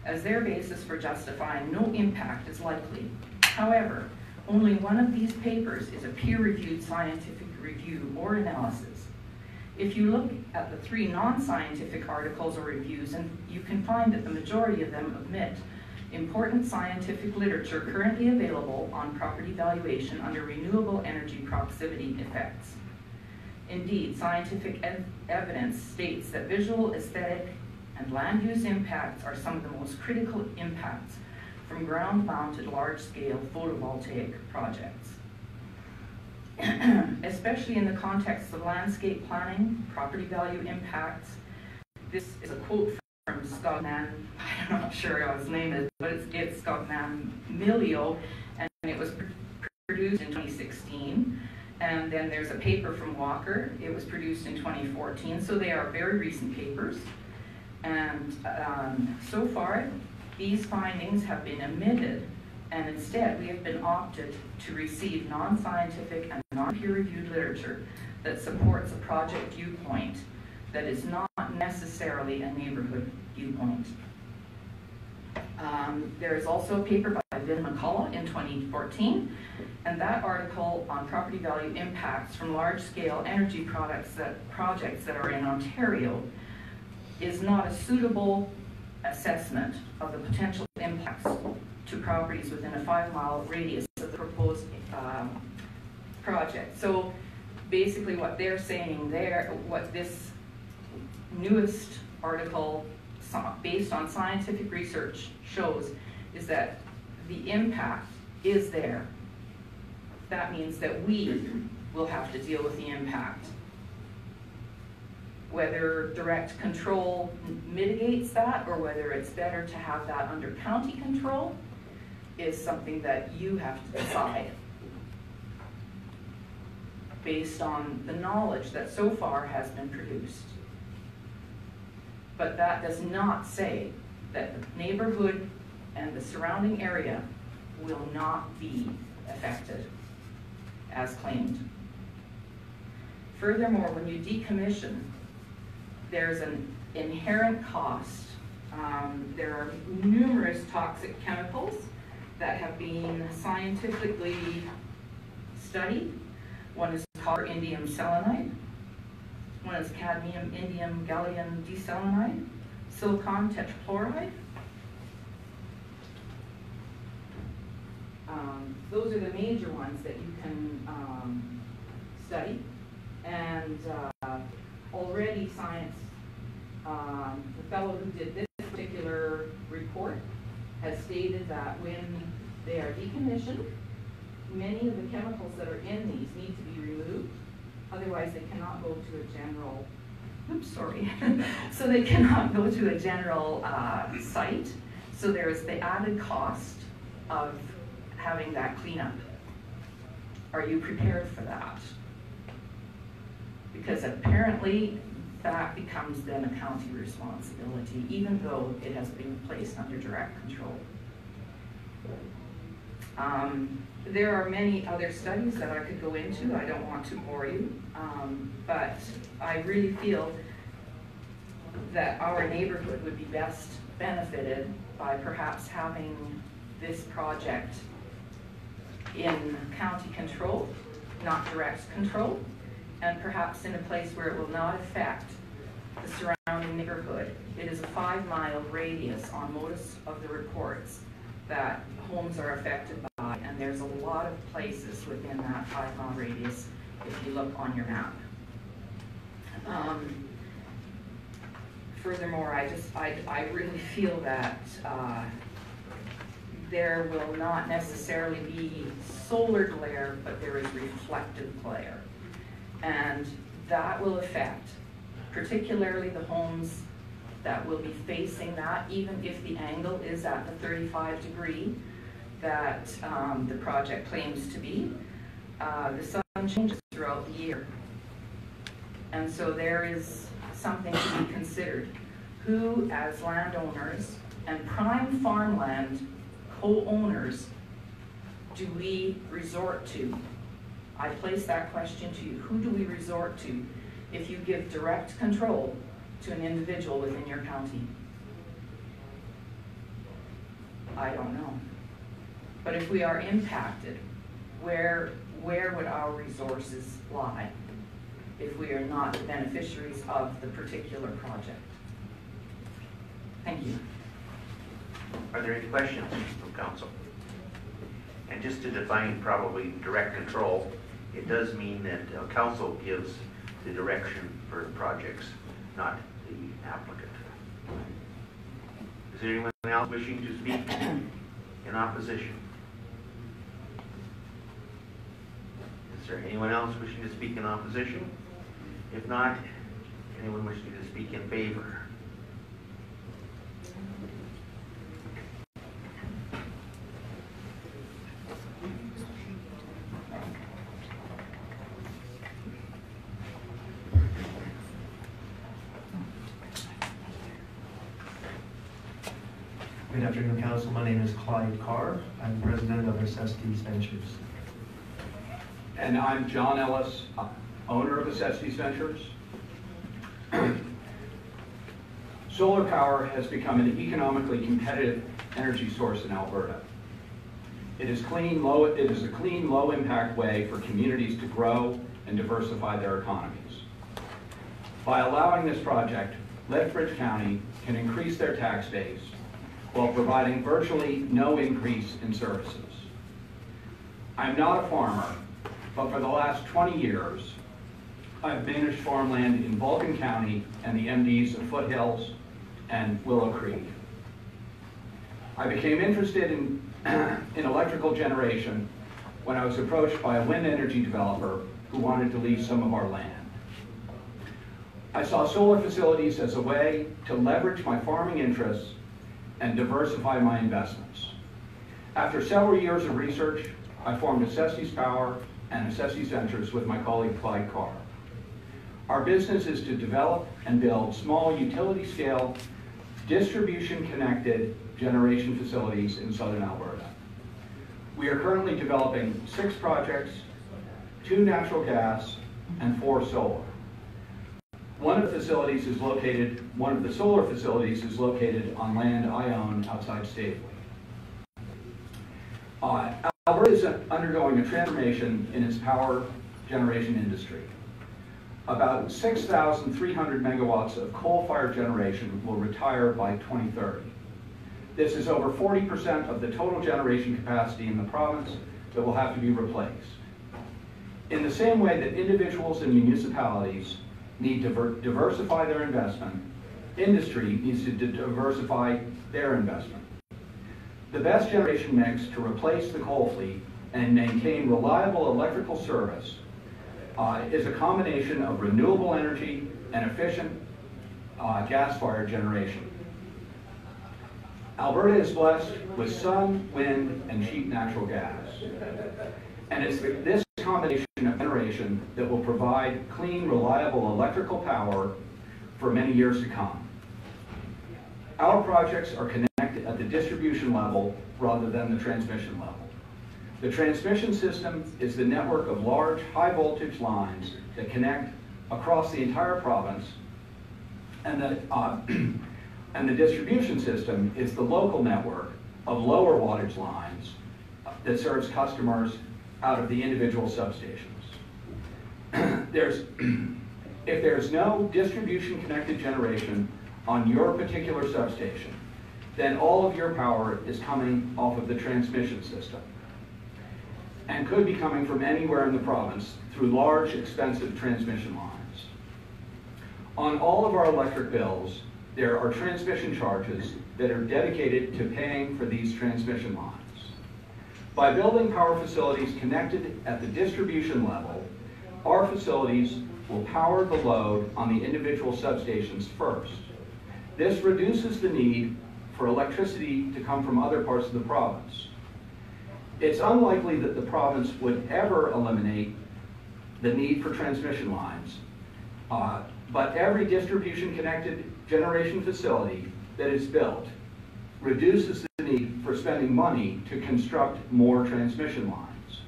as their basis for justifying no impact is likely. However, only one of these papers is a peer-reviewed scientific review or analysis. If you look at the 3 non-scientific articles or reviews, and you can find that the majority of them omit important scientific literature currently available on property valuation under renewable energy proximity effects. Indeed, scientific evidence states that visual, aesthetic, and land use impacts are some of the most critical impacts from ground-mounted large-scale photovoltaic projects. Especially in the context of landscape planning, property value impacts. This is a quote from Scott Man, I'm not sure how his name is, but it's Scott Man Milio, and it was produced in 2016. And then there's a paper from Walker, it was produced in 2014, so they are very recent papers. And so far, these findings have been omitted, and instead we have been opted to receive non-scientific and non-peer-reviewed literature that supports a project viewpoint that is not necessarily a neighborhood viewpoint. There is also a paper by Vin McCullough in 2014, and that article on property value impacts from large-scale energy projects that are in Ontario is not a suitable assessment of the potential impacts to properties within a 5-mile radius of the proposed project. So basically what they're saying there, what this newest article based on scientific research shows is that the impact is there. That means that we will have to deal with the impact. Whether direct control mitigates that or whether it's better to have that under county control is something that you have to decide based on the knowledge that so far has been produced. But that does not say that the neighborhood and the surrounding area will not be affected as claimed. Furthermore, when you decommission, there's an inherent cost. There are numerous toxic chemicals that have been scientifically studied. One is copper indium selenide. One is cadmium indium gallium diselenide, silicon tetrachloride. Those are the major ones that you can study. And already science, the fellow who did this particular report has stated that when they are decommissioned, many of the chemicals that are in these need to be removed. Otherwise, they cannot go to a general, so they cannot go to a general site. So there's the added cost of having that cleanup. Are you prepared for that? Because apparently that becomes then a county responsibility, even though it has been placed under direct control. There are many other studies that I could go into. I don't want to bore you, but I really feel that our neighborhood would be best benefited by perhaps having this project in county control, not direct control, and perhaps in a place where it will not affect the surrounding neighborhood. It is a 5-mile radius on most of the reports that homes are affected by, and there's a lot of places within that 5-mile radius if you look on your map. Furthermore, I really feel that there will not necessarily be solar glare, but there is reflective glare. And that will affect particularly the homes that will be facing that, even if the angle is at the 35-degree that the project claims to be. The sun changes throughout the year. And so there is something to be considered. Who, as landowners and prime farmland co-owners, do we resort to? I place that question to you. Who do we resort to if you give direct control to an individual within your county? I don't know. But if we are impacted, where would our resources lie if we are not the beneficiaries of the particular project? Thank you. Are there any questions from council? And just to define probably direct control, it does mean that council gives the direction for projects, not the applicant. Is there anyone else wishing to speak in opposition? Is there anyone else wishing to speak in opposition? If not, anyone wishing to speak in favor? Good afternoon, Council. My name is Clyde Carr. I'm president of Esestes Ventures. And I'm John Ellis, owner of Esestes Ventures. Solar power has become an economically competitive energy source in Alberta. It is a clean, low-impact way for communities to grow and diversify their economies. By allowing this project, Lethbridge County can increase their tax base while providing virtually no increase in services. I'm not a farmer, but for the last 20 years, I've managed farmland in Vulcan County and the MDs of Foothills and Willow Creek. I became interested in electrical generation when I was approached by a wind energy developer who wanted to lease some of our land. I saw solar facilities as a way to leverage my farming interests and diversify my investments. After several years of research, I formed Esestes Power and Esestes Ventures with my colleague Clyde Carr. Our business is to develop and build small utility-scale, distribution-connected generation facilities in southern Alberta. We are currently developing 6 projects, 2 natural gas, and 4 solar. One of the solar facilities is located on land I own outside Stavely. Alberta is undergoing a transformation in its power generation industry. About 6,300 megawatts of coal-fired generation will retire by 2030. This is over 40% of the total generation capacity in the province that will have to be replaced. In the same way that individuals and municipalities need to diversify their investment, industry needs to diversify their investment. The best generation mix to replace the coal fleet and maintain reliable electrical service is a combination of renewable energy and efficient gas-fired generation. Alberta is blessed with sun, wind, and cheap natural gas. And it's this combination of generation that will provide clean, reliable electrical power for many years to come. Our projects are connected at the distribution level rather than the transmission level. The transmission system is the network of large, high-voltage lines that connect across the entire province, and the distribution system is the local network of lower wattage lines that serves customers out of the individual substations. If there's no distribution-connected generation on your particular substation, then all of your power is coming off of the transmission system and could be coming from anywhere in the province through large, expensive transmission lines. On all of our electric bills, there are transmission charges that are dedicated to paying for these transmission lines. By building power facilities connected at the distribution level, our facilities will power the load on the individual substations first. This reduces the need for electricity to come from other parts of the province. It's unlikely that the province would ever eliminate the need for transmission lines, but every distribution-connected generation facility that is built reduces the need for spending money to construct more transmission lines.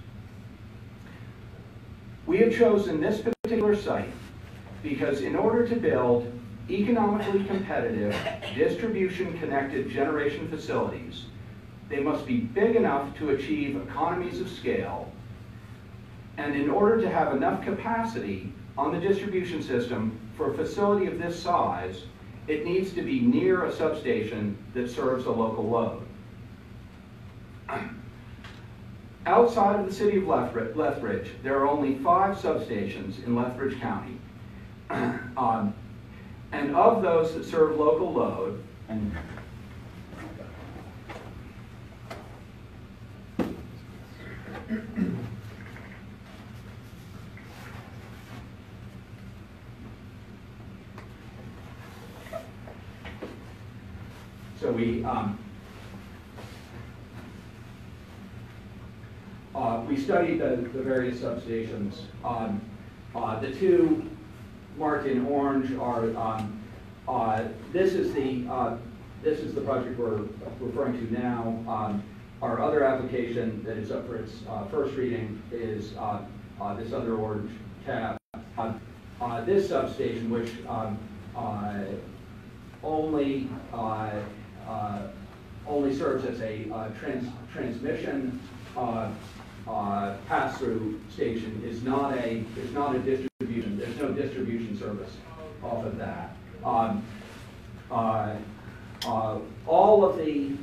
We have chosen this particular site because in order to build economically competitive distribution-connected generation facilities, they must be big enough to achieve economies of scale, and in order to have enough capacity on the distribution system for a facility of this size, it needs to be near a substation that serves a local load. Outside of the city of Lethbridge, there are only 5 substations in Lethbridge County. And of those that serve local load, so we studied the various substations. The 2 marked in orange are this is the project we're referring to now. Our other application that is up for its first reading is this other orange tab. This substation, which only serves as a transmission pass-through station, is not a distribution. There's no distribution service off of that. All of the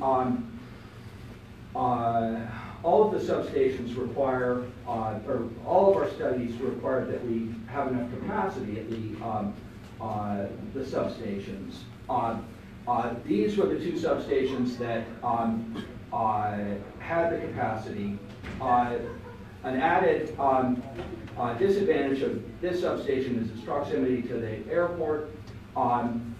substations require, or all of our studies require that we have enough capacity at the substations. These were the 2 substations that had the capacity. An added disadvantage of this substation is its proximity to the airport. And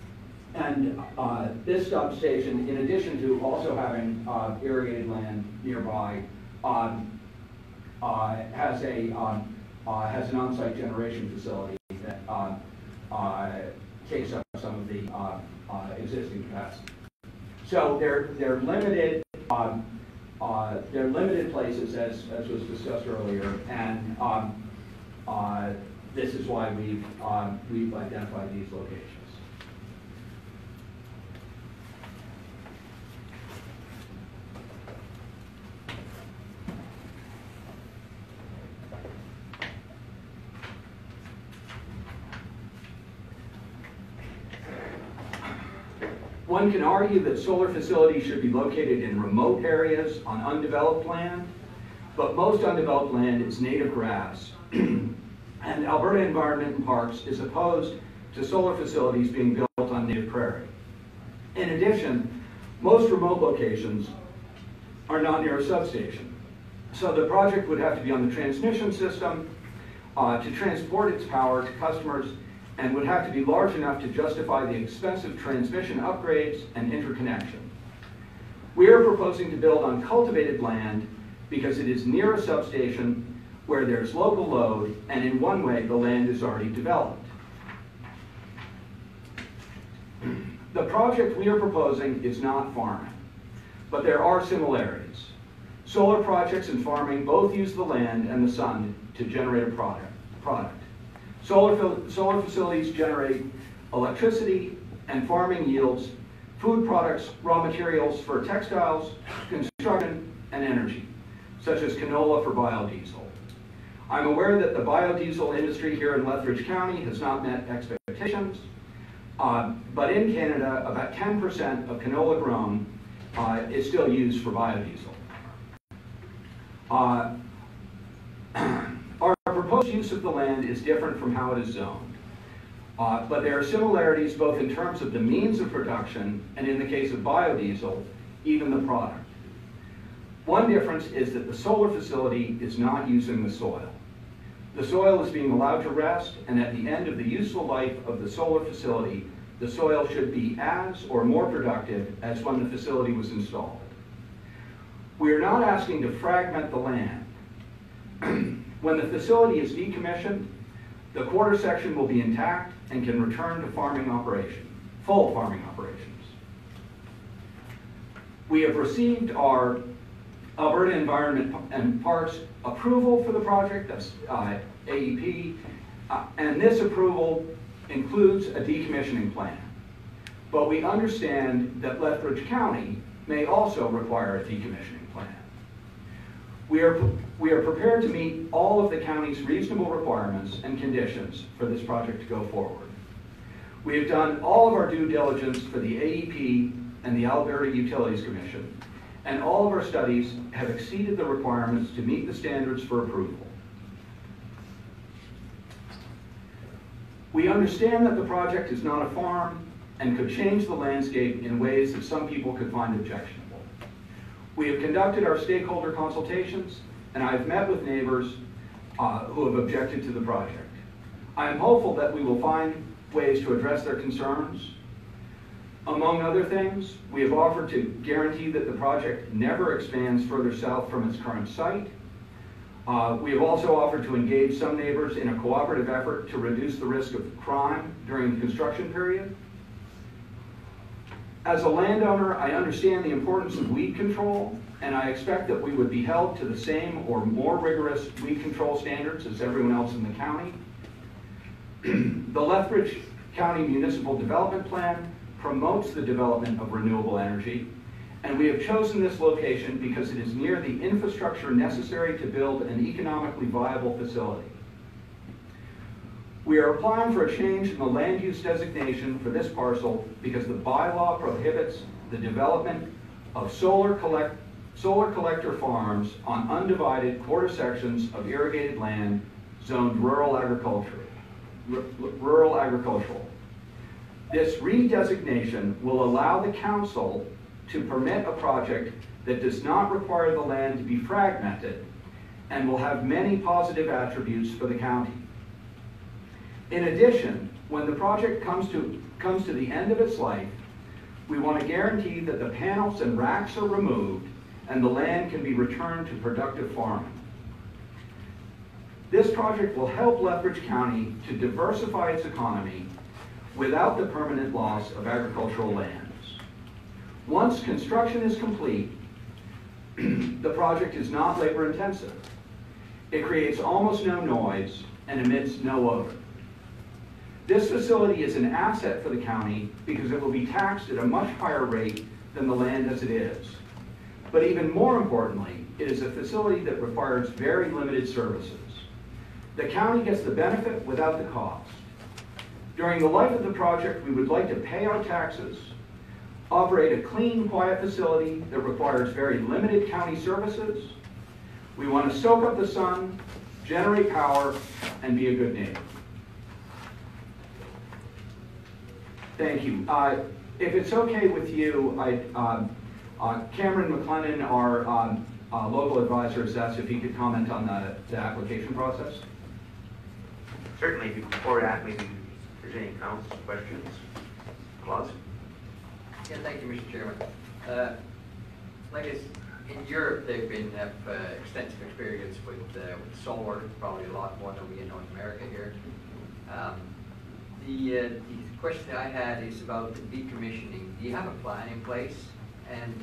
this substation, in addition to also having irrigated land nearby, has an on-site generation facility that takes up some of the existing capacity. So they're limited. They're limited places, as was discussed earlier, and this is why we've identified these locations. One can argue that solar facilities should be located in remote areas on undeveloped land, but most undeveloped land is native grass, and Alberta Environment and Parks is opposed to solar facilities being built on native prairie. In addition, most remote locations are not near a substation, so the project would have to be on the transmission system to transport its power to customers, and would have to be large enough to justify the expensive transmission upgrades and interconnection. We are proposing to build on cultivated land because it is near a substation where there's local load, and in one way the land is already developed. The project we are proposing is not farming, but there are similarities. Solar projects and farming both use the land and the sun to generate a product. Solar facilities generate electricity, and farming yields food products, raw materials for textiles, construction, and energy, such as canola for biodiesel. I'm aware that the biodiesel industry here in Lethbridge County has not met expectations, but in Canada, about 10% of canola grown is still used for biodiesel. Our proposed use of the land is different from how it is zoned, but there are similarities both in terms of the means of production and, in the case of biodiesel, even the product. One difference is that the solar facility is not using the soil. The soil is being allowed to rest, and at the end of the useful life of the solar facility, the soil should be as or more productive as when the facility was installed. We are not asking to fragment the land. When the facility is decommissioned, The quarter section will be intact and can return to full farming operations. We have received our Alberta Environment and Parks approval for the project, that's AEP, and this approval includes a decommissioning plan. But we understand that Lethbridge County may also require a decommissioning plan. We are prepared to meet all of the county's reasonable requirements and conditions for this project to go forward. We have done all of our due diligence for the AEP and the Alberta Utilities Commission, and all of our studies have exceeded the requirements to meet the standards for approval. We understand that the project is not a farm and could change the landscape in ways that some people could find objectionable. We have conducted our stakeholder consultations, and I have met with neighbors who have objected to the project. I am hopeful that we will find ways to address their concerns. Among other things, we have offered to guarantee that the project never expands further south from its current site. We have also offered to engage some neighbors in a cooperative effort to reduce the risk of crime during the construction period. As a landowner, I understand the importance of weed control, and I expect that we would be held to the same or more rigorous weed control standards as everyone else in the county. The Lethbridge County Municipal Development Plan promotes the development of renewable energy, and we have chosen this location because it is near the infrastructure necessary to build an economically viable facility. We are applying for a change in the land use designation for this parcel because the bylaw prohibits the development of solar collector farms on undivided quarter sections of irrigated land zoned rural agricultural. This redesignation will allow the council to permit a project that does not require the land to be fragmented and will have many positive attributes for the county. In addition, when the project comes to the end of its life, we want to guarantee that the panels and racks are removed and the land can be returned to productive farming. This project will help Lethbridge County to diversify its economy without the permanent loss of agricultural lands. Once construction is complete, the project is not labor intensive. It creates almost no noise and emits no odor. This facility is an asset for the county because it will be taxed at a much higher rate than the land as it is. But even more importantly, it is a facility that requires very limited services. The county gets the benefit without the cost. During the life of the project, we would like to pay our taxes, operate a clean, quiet facility that requires very limited county services. We want to soak up the sun, generate power, and be a good neighbor. Thank you. If it's okay with you, Cameron McLennan, our local advisor, has asked if he could comment on the application process. Certainly, before that, maybe if there's any council questions. Claus? Yeah, thank you, Mr. Chairman. In Europe, they've have extensive experience with solar, probably a lot more than we in North America here. The question I had is about the decommissioning. Do you have a plan in place? And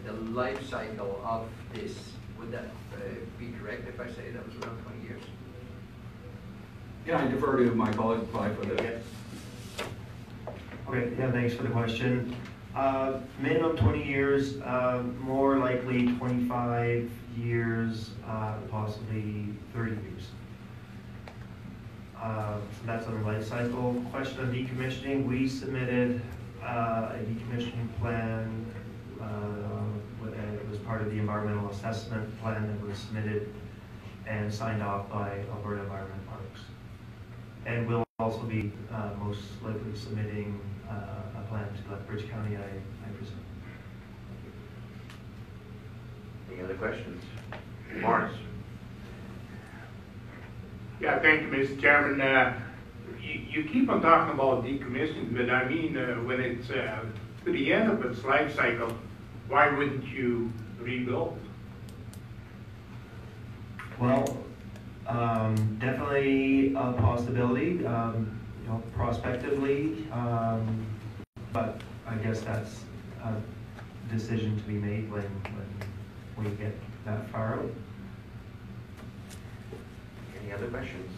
the life cycle of this, would that be correct if I say that was around 20 years? Yeah, I defer to my colleague Clive for that. Okay, yeah, thanks for the question. Minimum 20 years, more likely 25 years, possibly 30 years. So that's on the life cycle. Question on decommissioning, we submitted a decommissioning plan. It was part of the environmental assessment plan that was submitted and signed off by Alberta Environment Parks. And we'll also be most likely submitting a plan to Lethbridge County, I presume. Any other questions? Morris? Yeah, thank you, Mr. Chairman. You keep on talking about decommissioning, but I mean, when it's to the end of its life cycle, why wouldn't you rebuild? Well, Definitely a possibility, prospectively, but I guess that's a decision to be made when we get that far out. Any other questions?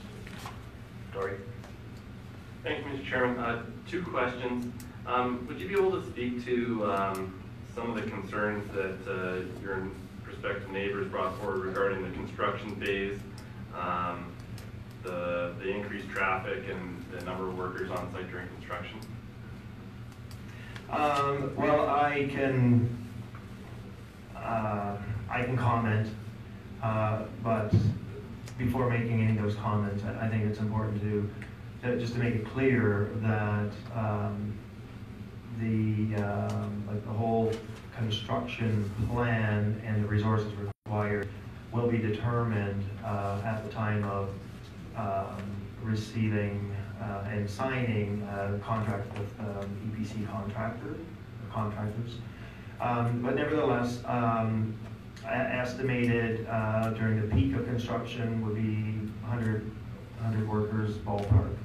Dory? Thank you, Mr. Chairman. Two questions. Would you be able to speak to some of the concerns that your prospective neighbors brought forward regarding the construction phase, the increased traffic and the number of workers on site during construction? Well, I can comment, but before making any of those comments, I think it's important to just to make it clear that the whole construction plan and the resources required will be determined at the time of receiving and signing a contract with EPC contractors. But nevertheless, estimated during the peak of construction would be 100 workers ballpark.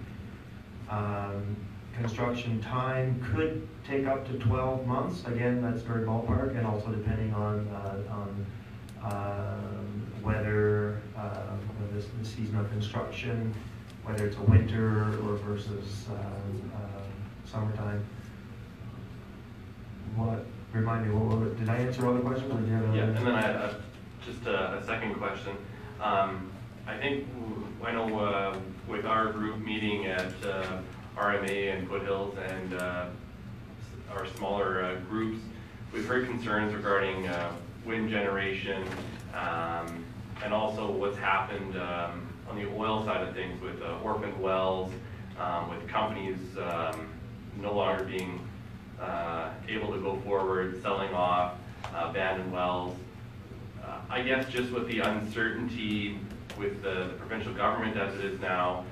Construction time could take up to 12 months. Again, that's very ballpark, and also depending on weather, the season of construction, whether it's a winter or versus summertime. Remind me, did I answer all the questions? Or did you have Yeah, and then I had just a second question. I know with our group meeting at RMA and Foothills and our smaller groups, we've heard concerns regarding wind generation and also what's happened on the oil side of things with orphaned wells, with companies no longer being able to go forward, selling off abandoned wells. I guess just with the uncertainty with the provincial government as it is now,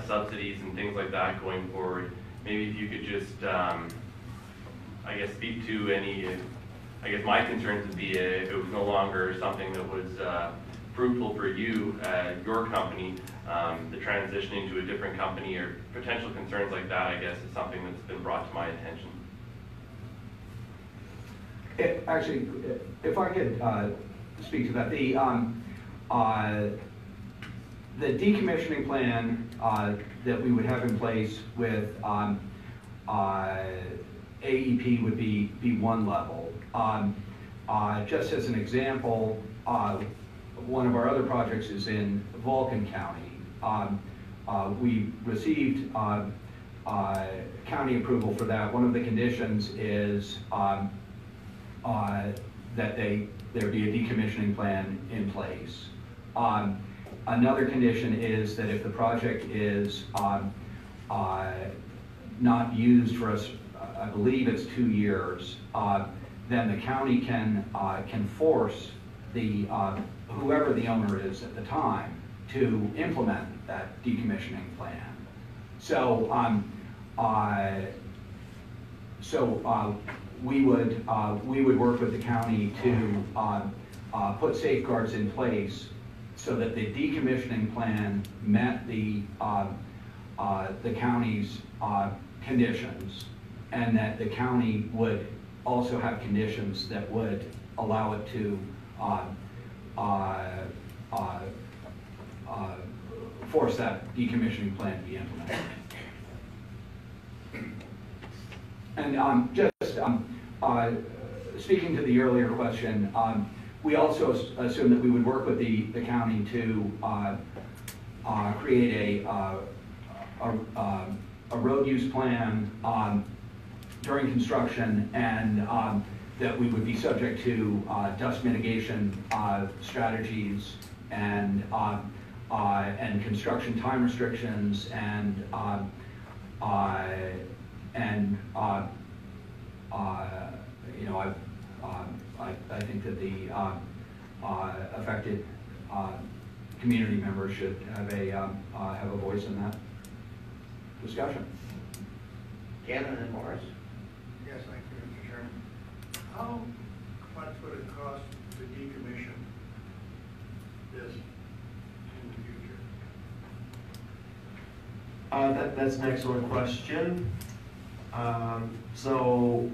subsidies and things like that going forward, maybe if you could just, I guess, speak to any, I guess my concerns would be if it was no longer something that was fruitful for you, your company, the transitioning to a different company or potential concerns like that, I guess, is something that's been brought to my attention. Actually, if I could speak to that, the decommissioning plan that we would have in place with AEP would be one level. Just as an example, one of our other projects is in Vulcan County. We received county approval for that. One of the conditions is that there be a decommissioning plan in place. Another condition is that if the project is not used for us, I believe it's 2 years, then the county can force the whoever the owner is at the time to implement that decommissioning plan. So we would work with the county to put safeguards in place so that the decommissioning plan met the county's conditions, and that the county would also have conditions that would allow it to force that decommissioning plan to be implemented. And speaking to the earlier question, we also assume that we would work with the county to create a road use plan during construction, and that we would be subject to dust mitigation strategies and construction time restrictions and you know, I think that the affected community members should have a voice in that discussion. Ken and then Morris. Yes, thank you, Mr. Chairman. How much would it cost to decommission this in the future? That's an excellent question. So,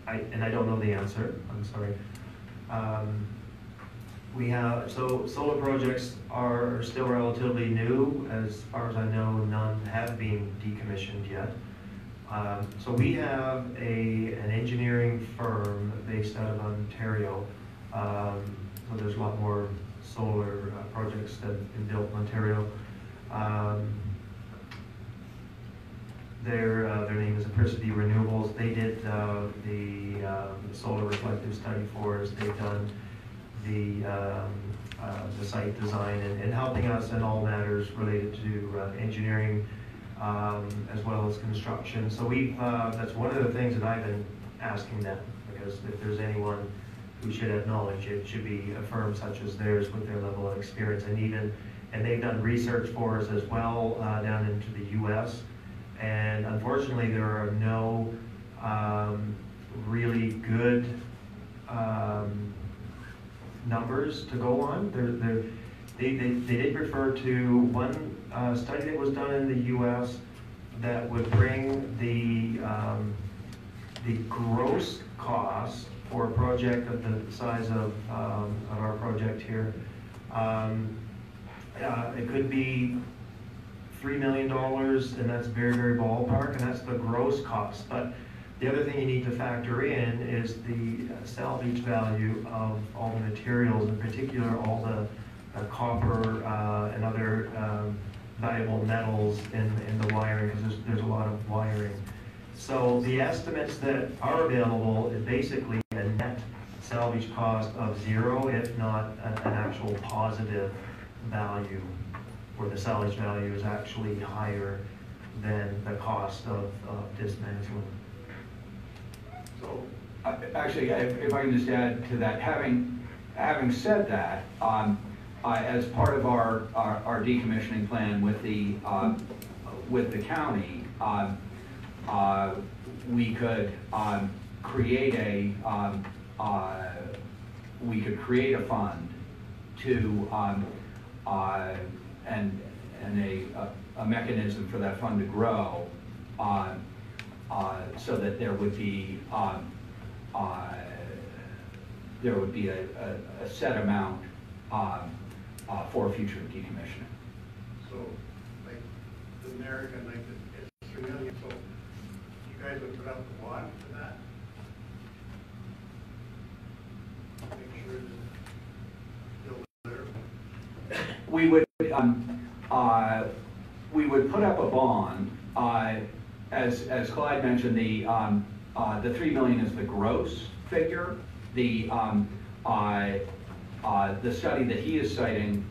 I don't know the answer, I'm sorry. Solar projects are still relatively new. As far as I know, none have been decommissioned yet. So we have an engineering firm based out of Ontario. So there's a lot more solar projects that have been built in Ontario. Their name is Apricity Renewables. They did the solar reflective study for us. They've done the site design and helping us in all matters related to engineering as well as construction. So that's one of the things that I've been asking them, because if there's anyone who should have knowledge, it should be a firm such as theirs with their level of experience, and they've done research for us as well down into the U.S. And unfortunately, there are no really good numbers to go on. They did refer to one study that was done in the U.S. that would bring the gross cost for a project of the size of our project here. It could be $3 million, and that's very, very ballpark, and that's the gross cost. But the other thing you need to factor in is the salvage value of all the materials, in particular all the copper and other valuable metals in the wiring, because there's a lot of wiring. So the estimates that are available is basically a net salvage cost of zero, if not an actual positive value, where the salvage value is actually higher than the cost of dismantling. So, actually, if I can just add to that, having said that, as part of our decommissioning plan with the county, we could create a fund to and a mechanism for that fund to grow, so that there would be a set amount for future decommissioning. So, like, the American, like, it's 3 million, so you guys would put up the bond for that? Make sure that it's still there? We would put up a bond. As Clyde mentioned, the $3 million is the gross figure. The study that he is citing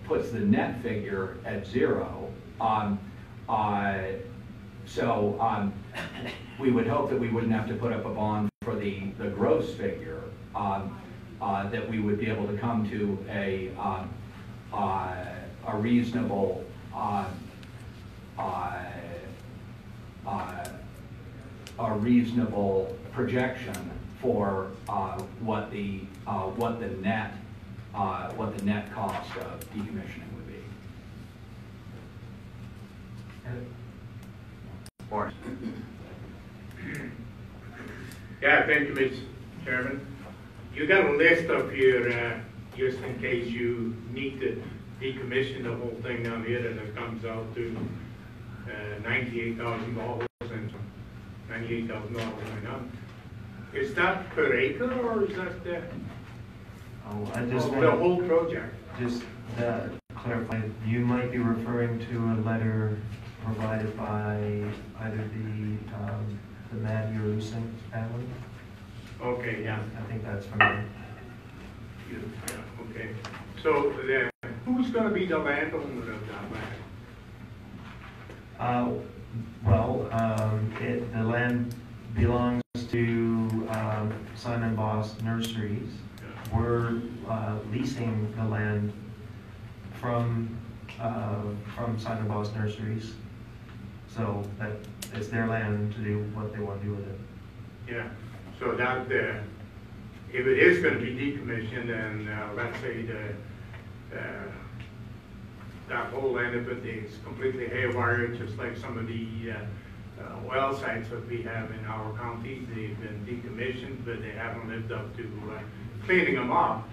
puts the net figure at zero. So we would hope that we wouldn't have to put up a bond for the gross figure, that we would be able to come to a reasonable projection for what the net cost of decommissioning would be. Yeah, thank you, Mr. Chairman. You got a list up here, just in case you need to decommission the whole thing down here, and it comes out to $98,000 and $98,000 going up. Is that per acre, or is that the whole project? Just clarify, you might be referring to a letter provided by either the Matt Urusin family. Okay, yeah. I think that's from them. Yeah, okay. So who's going to be the landowner of that land? The land belongs to Simon Boss Nurseries. Yeah. We're leasing the land from Simon Boss Nurseries, so that it's their land to do what they want to do with it. Yeah. So that if it is going to be decommissioned, and let's say that whole end of it is completely haywire, just like some of the well sites that we have in our county. They've been decommissioned, but they haven't lived up to cleaning them up.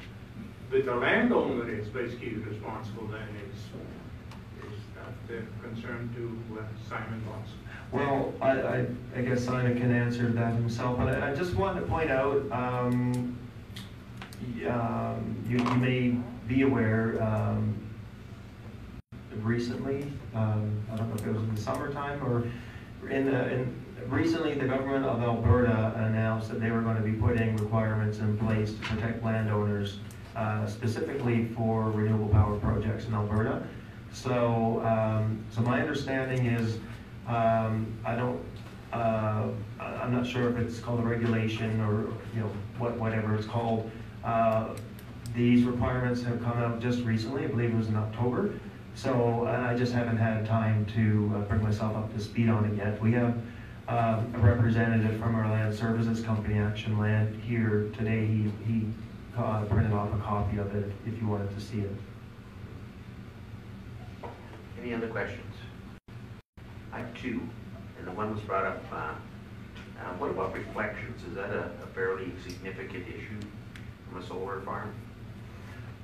But the landowner is basically responsible then, is that concern to Simon Watson? Well, I guess Simon can answer that himself, but I just wanted to point out, you may be aware, recently, I don't know if it was in the summertime or recently the government of Alberta announced that they were going to be putting requirements in place to protect landowners, specifically for renewable power projects in Alberta. So, so my understanding is, I'm not sure if it's called a regulation or whatever it's called. These requirements have come out just recently. I believe it was in October. So I just haven't had time to bring myself up to speed on it yet. We have a representative from our land services company, Action Land, here today. He printed off a copy of it if you wanted to see it. Any other questions? I have two, and the one was brought up. What about reflections? Is that a fairly significant issue from a solar farm?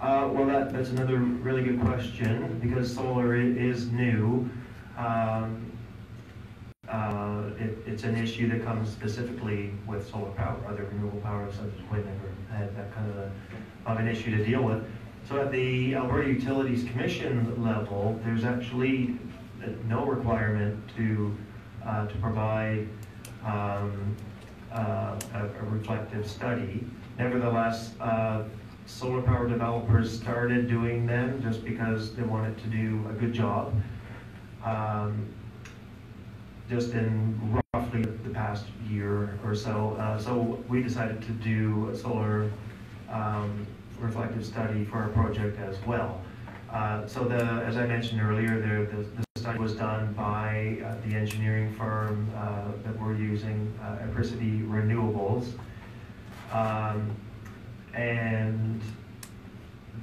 Well, that's another really good question, because solar is new. It's an issue that comes specifically with solar power. Other renewable power such as wind never had that kind of an issue to deal with. So at the Alberta Utilities Commission level, there's actually no requirement to provide a reflective study. Nevertheless, solar power developers started doing them just because they wanted to do a good job. Just in roughly the past year or so. So we decided to do a solar reflective study for our project as well. So as I mentioned earlier, the study was done by the engineering firm that we're using, Apricity Renewables. And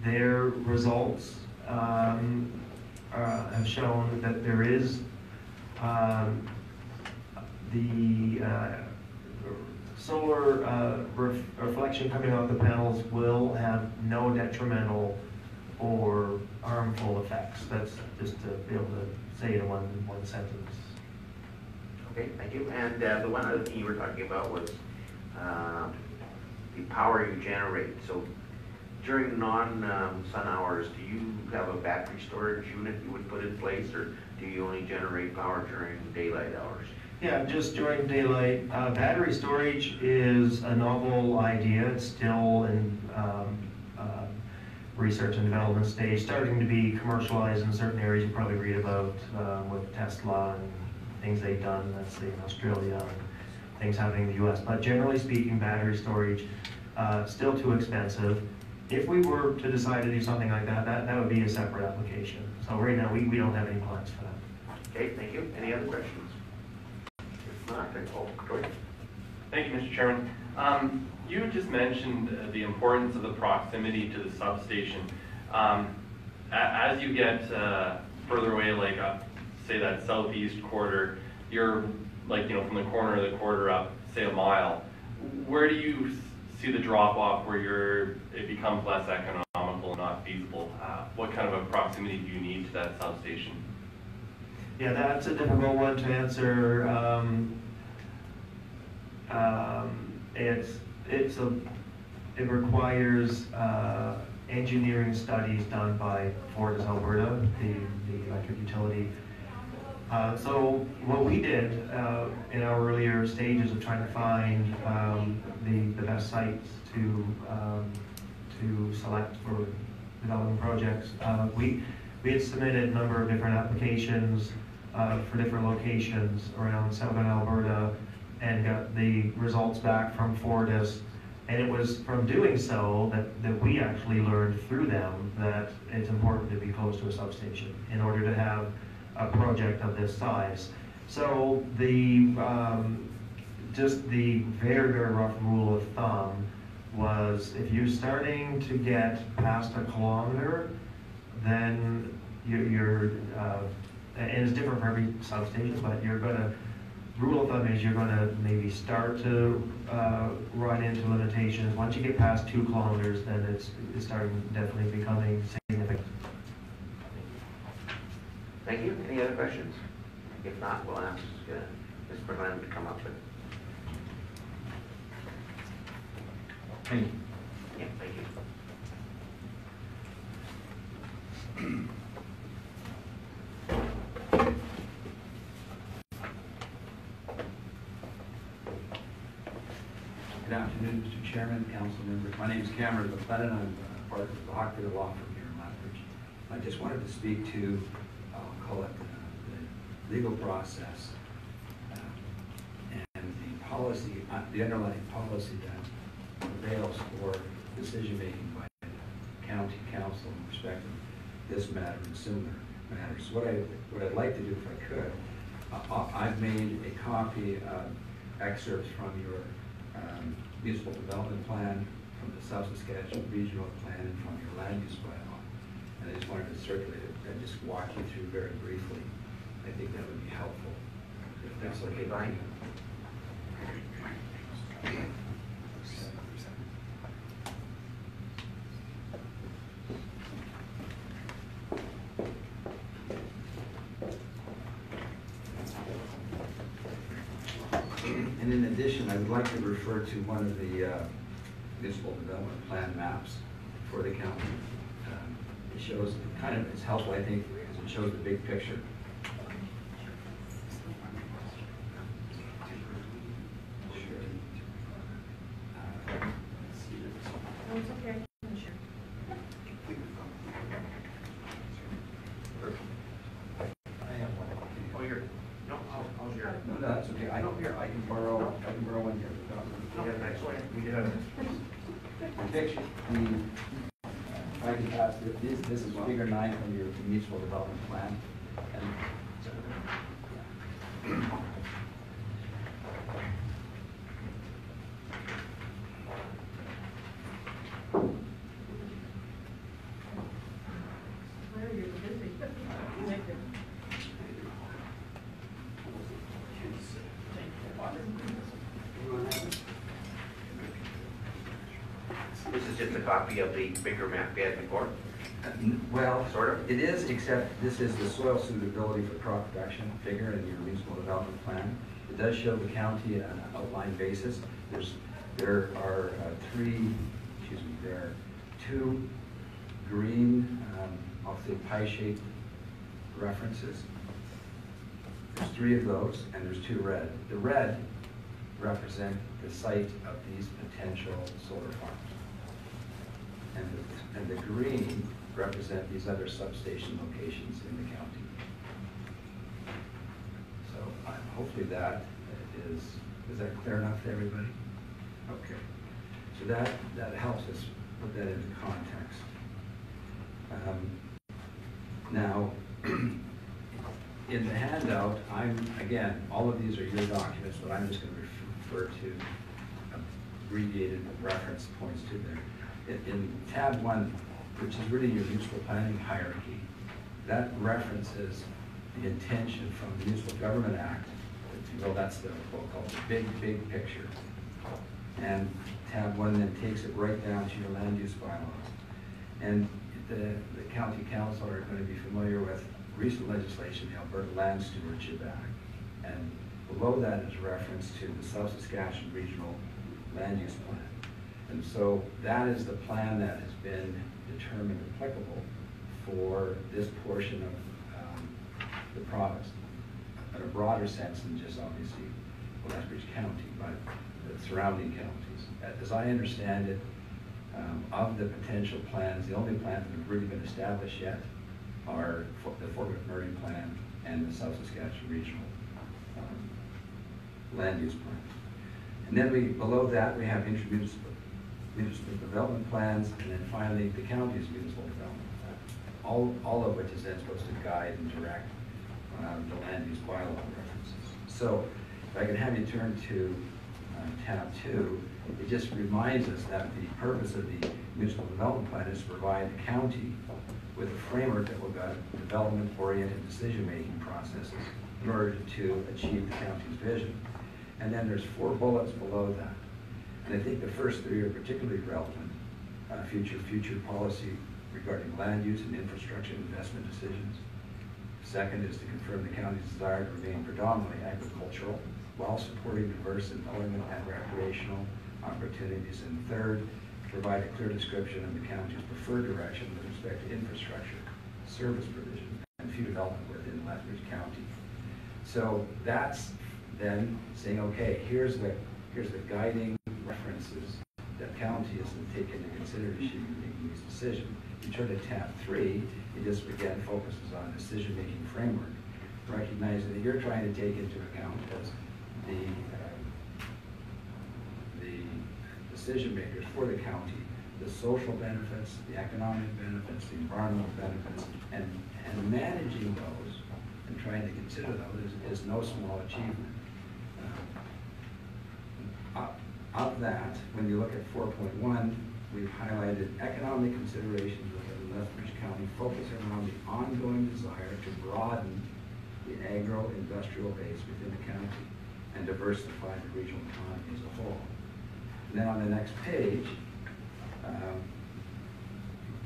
their results have shown that there is the solar reflection coming off the panels will have no detrimental or harmful effects. That's just to be able to say it in one sentence. Okay, thank you. And the one other thing you were talking about was the power you generate. So during non-sun hours, do you have a battery storage unit you would put in place, or do you only generate power during daylight hours? Yeah, just during daylight. Battery storage is a novel idea. It's still in research and development stage, starting to be commercialized in certain areas. You probably read about with Tesla and things they've done, let's say in Australia, and things happening in the US. But generally speaking, battery storage, still too expensive. If we were to decide to do something like that, that would be a separate application. So right now, we don't have any plans for that. Okay, thank you. Any other questions? If not, then Troy. Thank you, Mr. Chairman. You just mentioned the importance of the proximity to the substation. As you get further away, like say that southeast quarter, you're like, from the corner of the quarter up, say a mile. Where do you see the drop off where it becomes less economical and not feasible? What kind of a proximity do you need to that substation? Yeah, that's a difficult one to answer. It requires engineering studies done by Fortis Alberta, the electric utility. So what we did in our earlier stages of trying to find the best sites to select for development projects, we had submitted a number of different applications for different locations around southern Alberta and got the results back from Fortis. And it was from doing so that we actually learned through them that it's important to be close to a substation in order to have a project of this size. So just the very, very rough rule of thumb was if you're starting to get past a kilometer, then and it's different for every substation, but you're gonna, rule of thumb is you're gonna maybe start to run into limitations. Once you get past 2 kilometers, then it's starting definitely becoming significant. Thank you. Any other questions? If not, we'll ask Ms. Berlin to come up with. Thank you. Yeah, thank you. Good afternoon, Mr. Chairman, council members. My name is Cameron McLennan. I'm part of the Hockfield Law Firm here in Lethbridge. I just wanted to speak to, I'll call it the legal process and the policy, the underlying policy that prevails for decision-making by the county council in respect of this matter and similar matters. What I'd like to do, if I could, I've made a copy of excerpts from your municipal development plan, from the South Saskatchewan regional plan, and from your land use bylaw. And I just wanted to circulate it and just walk you through very briefly. I think that would be helpful. If that's okay by you. And in addition, I would like to refer to one of the municipal development plan maps for the county. It shows, it's helpful, I think, because it shows the big picture. It's okay. Oh, you're, no, I'll your. No, that's okay. I don't care. I can borrow one here. We have next one. We have the picture. I can pass this is figure 9 from your municipal development plan. And This is just a copy of the bigger map we had before. well, Sort of. it is, except this is the soil suitability for crop production figure in your municipal development plan. It does show the county on an outline basis. There are two green, I'll say pie-shaped references. There's 3 of those, and there's 2 red. The red represent the site of these potential solar farms. And the green represent these other substation locations in the county. So hopefully that is that clear enough to everybody? Okay. So that helps us put that into context. Now, in the handout, again, all of these are your documents, but I'm just going to refer to abbreviated reference points to there. In tab 1, which is really your municipal planning hierarchy, that references the intention from the Municipal Government Act. That's the what we'll call the big picture. And tab 1 then takes it right down to your land use bylaws. And the county council are going to be familiar with recent legislation, the Alberta Land Stewardship Act. And below that is reference to the South Saskatchewan Regional Land Use Plan. And so that is the plan that has been determined applicable for this portion of the province, in a broader sense than just obviously Lethbridge County, but the surrounding counties. As I understand it, of the potential plans, the only plans that have really been established yet are the Fort McMurray plan and the South Saskatchewan Regional Land Use Plan. And then below that, we have intermunicipal municipal development plans, and then finally the county's municipal development plan. All of which is then supposed to guide and direct the land use bylaw references. So if I can have you turn to tab 2, it just reminds us that the purpose of the municipal development plan is to provide the county with a framework that will guide development-oriented decision-making processes in order to achieve the county's vision. And then there's 4 bullets below that. And I think the first 3 are particularly relevant. Future policy regarding land use and infrastructure investment decisions. Second is to confirm the county's desire to remain predominantly agricultural while supporting diverse employment and recreational opportunities. And third, provide a clear description of the county's preferred direction with respect to infrastructure, service provision, and future development within Lethbridge County. So that's then saying, okay, here's the guiding references that county is to take into consideration in making these decisions. You turn to tab 3, it just again focuses on decision-making framework, recognizing that you're trying to take into account as the decision makers for the county, the social benefits, the economic benefits, the environmental benefits, and managing those and trying to consider those is no small achievement. Of that, when you look at 4.1, we've highlighted economic considerations within Lethbridge County, focusing on the ongoing desire to broaden the agro-industrial base within the county and diversify the regional economy as a whole. And then on the next page,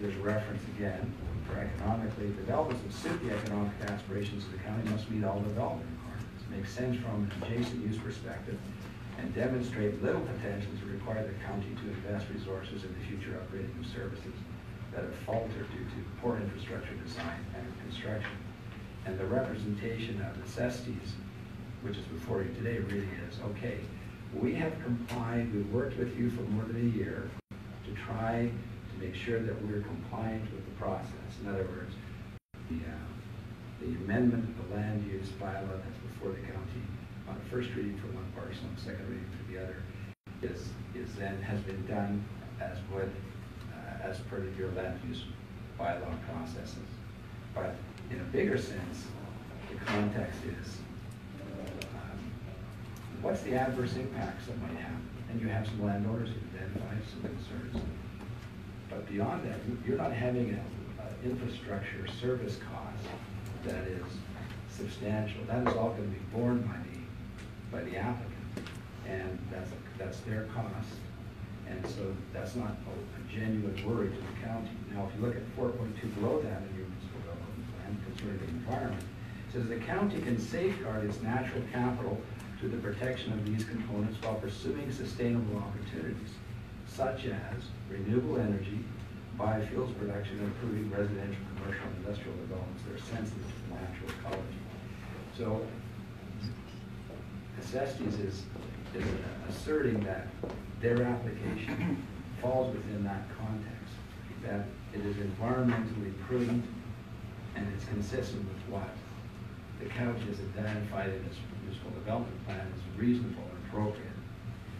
there's a reference again for economically, developments that suit the economic aspirations of the county must meet all development requirements, make sense from an adjacent use perspective, and demonstrate little potential to require the county to invest resources in the future upgrading of services that have faltered due to poor infrastructure design and construction. And the representation of necessities, which is before you today, really is, okay, we have complied, we've worked with you for more than a year to try to make sure that we're compliant with the process. In other words, the amendment of the land use bylaw that's before the county on a first reading for one parcel and second reading for the other has been done as per your land use bylaw processes. But in a bigger sense, the context is what's the adverse impacts that might happen? And you have some landowners who identified some concerns. But beyond that, you're not having an infrastructure service cost that is substantial. That is all going to be borne by the applicant, and that's their cost. And so that's not a genuine worry to the county. Now, if you look at 4.2 below that in your municipal development plan concerning the environment, it says the county can safeguard its natural capital through the protection of these components while pursuing sustainable opportunities, such as renewable energy, biofuels production, and improving residential, commercial, and industrial developments that are sensitive to the natural ecology. So, Estes is asserting that their application falls within that context, that it is environmentally prudent and it's consistent with what the county has identified in its municipal development plan as reasonable and appropriate.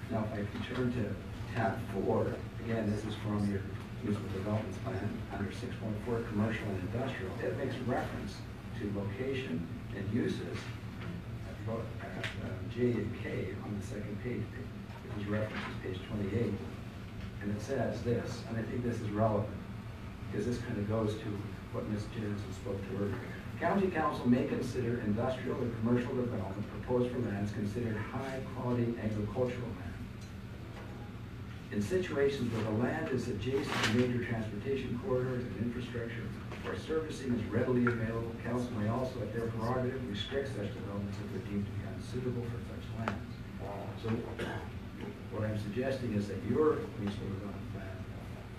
Now, if I can turn to tab 4, again, this is from your municipal development plan under 6.4, commercial and industrial. It makes reference to location and uses at J and K on the second page. It is references page 28, and it says this, and I think this is relevant because this kind of goes to what Ms. Jensen spoke to earlier. County Council may consider industrial or commercial development proposed for lands considered high-quality agricultural land. In situations where the land is adjacent to major transportation corridors and infrastructure where servicing is readily available, Council may also, at their prerogative, restrict such developments if they're deemed to be unsuitable for such lands. So what I'm suggesting is that your municipal development plan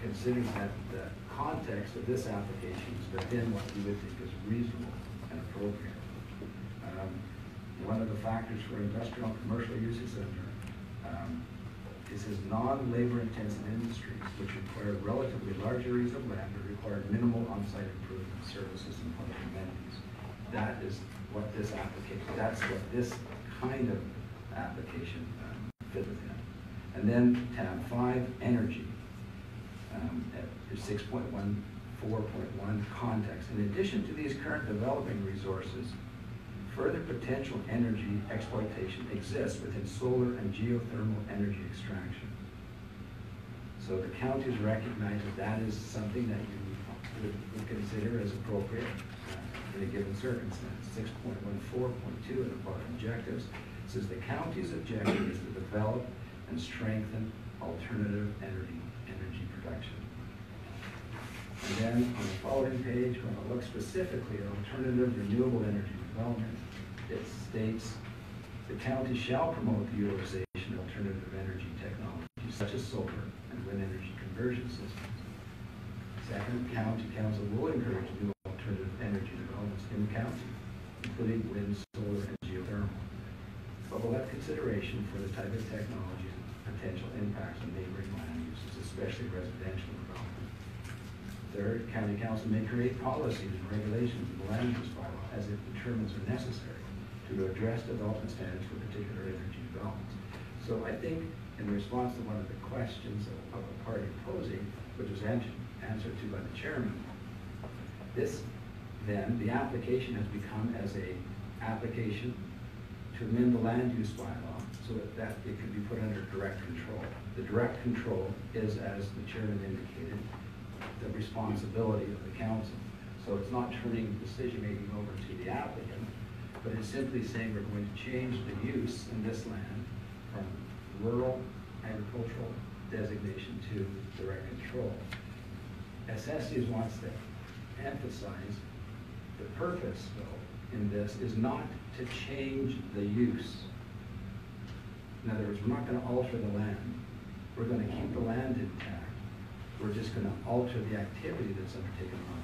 considers that the context of this application is within what you would think is reasonable and appropriate. One of the factors for industrial and commercial uses is non-labor intensive industries, which require relatively large areas of land but require minimal on-site improvement services and public amenities. That is what this application, that's what this kind of application fit within. And then tab 5, energy. At 6.1, 4.1, context. In addition to these current developing resources, further potential energy exploitation exists within solar and geothermal energy extraction. So the counties recognize that that is something that you would consider as appropriate in a given circumstance. 6.14.2 in the part objectives says the county's objective is to develop and strengthen alternative energy production. And then on the following page, when I look specifically at alternative renewable energy development, it states the county shall promote the utilization of alternative energy technologies such as solar and wind energy conversion systems. Second, county council will encourage new alternative energy developments in the county, including wind, solar, and geothermal, but will have consideration for the type of technology and potential impacts on neighboring land uses, especially residential development. Third, county council may create policies and regulations in the land use bylaw as it determines are necessary to address development standards for particular energy developments. So I think in response to one of the questions of a party posing, which was answered to by the chairman, then the application has become as a application to amend the land use bylaw so that it can be put under direct control. The direct control is, as the chairman indicated, the responsibility of the council. So it's not turning decision-making over to the applicant, but it's simply saying we're going to change the use in this land from rural agricultural designation to direct control. Assessees wants to emphasize the purpose, though, in this is not to change the use. In other words, we're not going to alter the land. We're going to keep the land intact. We're just going to alter the activity that's undertaken on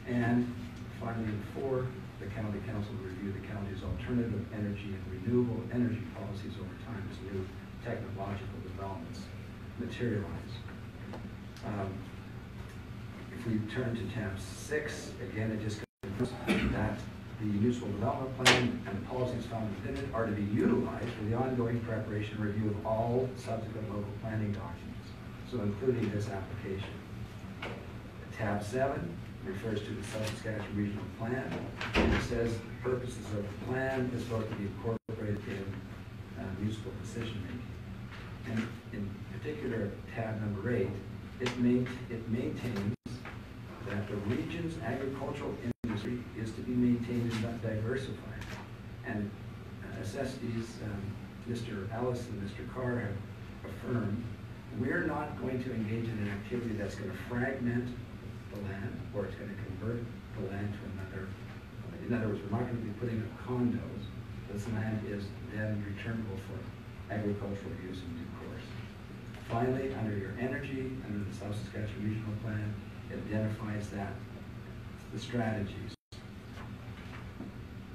the land. And finally, 4, the county council will review the county's alternative energy and renewable energy policies over time as new technological developments materialize. If we turn to tab 6, again, it just confirms that the municipal development plan and policies found within it are to be utilized for the ongoing preparation and review of all subsequent local planning documents, so including this application. Tab 7 refers to the South Saskatchewan Regional Plan, and it says the purposes of the plan is supposed to be incorporated in municipal decision making. And in particular, tab number 8, it maintains that the region's agricultural industry is to be maintained and diversified. And assessees, Mr. Ellis and Mr. Carr have affirmed we're not going to engage in an activity that's going to fragment the land, or it's going to convert the land to another. In other words, we're not going to be putting up condos. This land is then returnable for agricultural use in due course. Finally, under your energy, under the South Saskatchewan Regional Plan, it identifies that the strategies.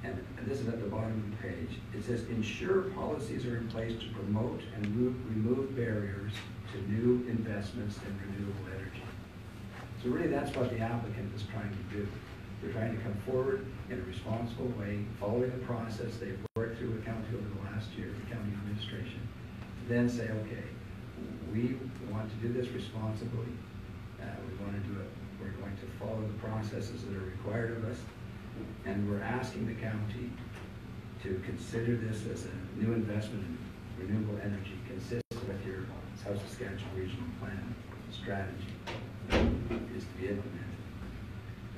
And this is at the bottom of the page. It says, ensure policies are in place to promote and remove barriers to new investments in renewable energy. So really that's what the applicant is trying to do. They're trying to come forward in a responsible way, following the process they've worked through the county over the last year, the county administration, to then say, okay, we want to do this responsibly. We want to do it. We're going to follow the processes that are required of us. And we're asking the county to consider this as a new investment in renewable energy consistent with your South Saskatchewan Regional Plan strategy is to be implemented.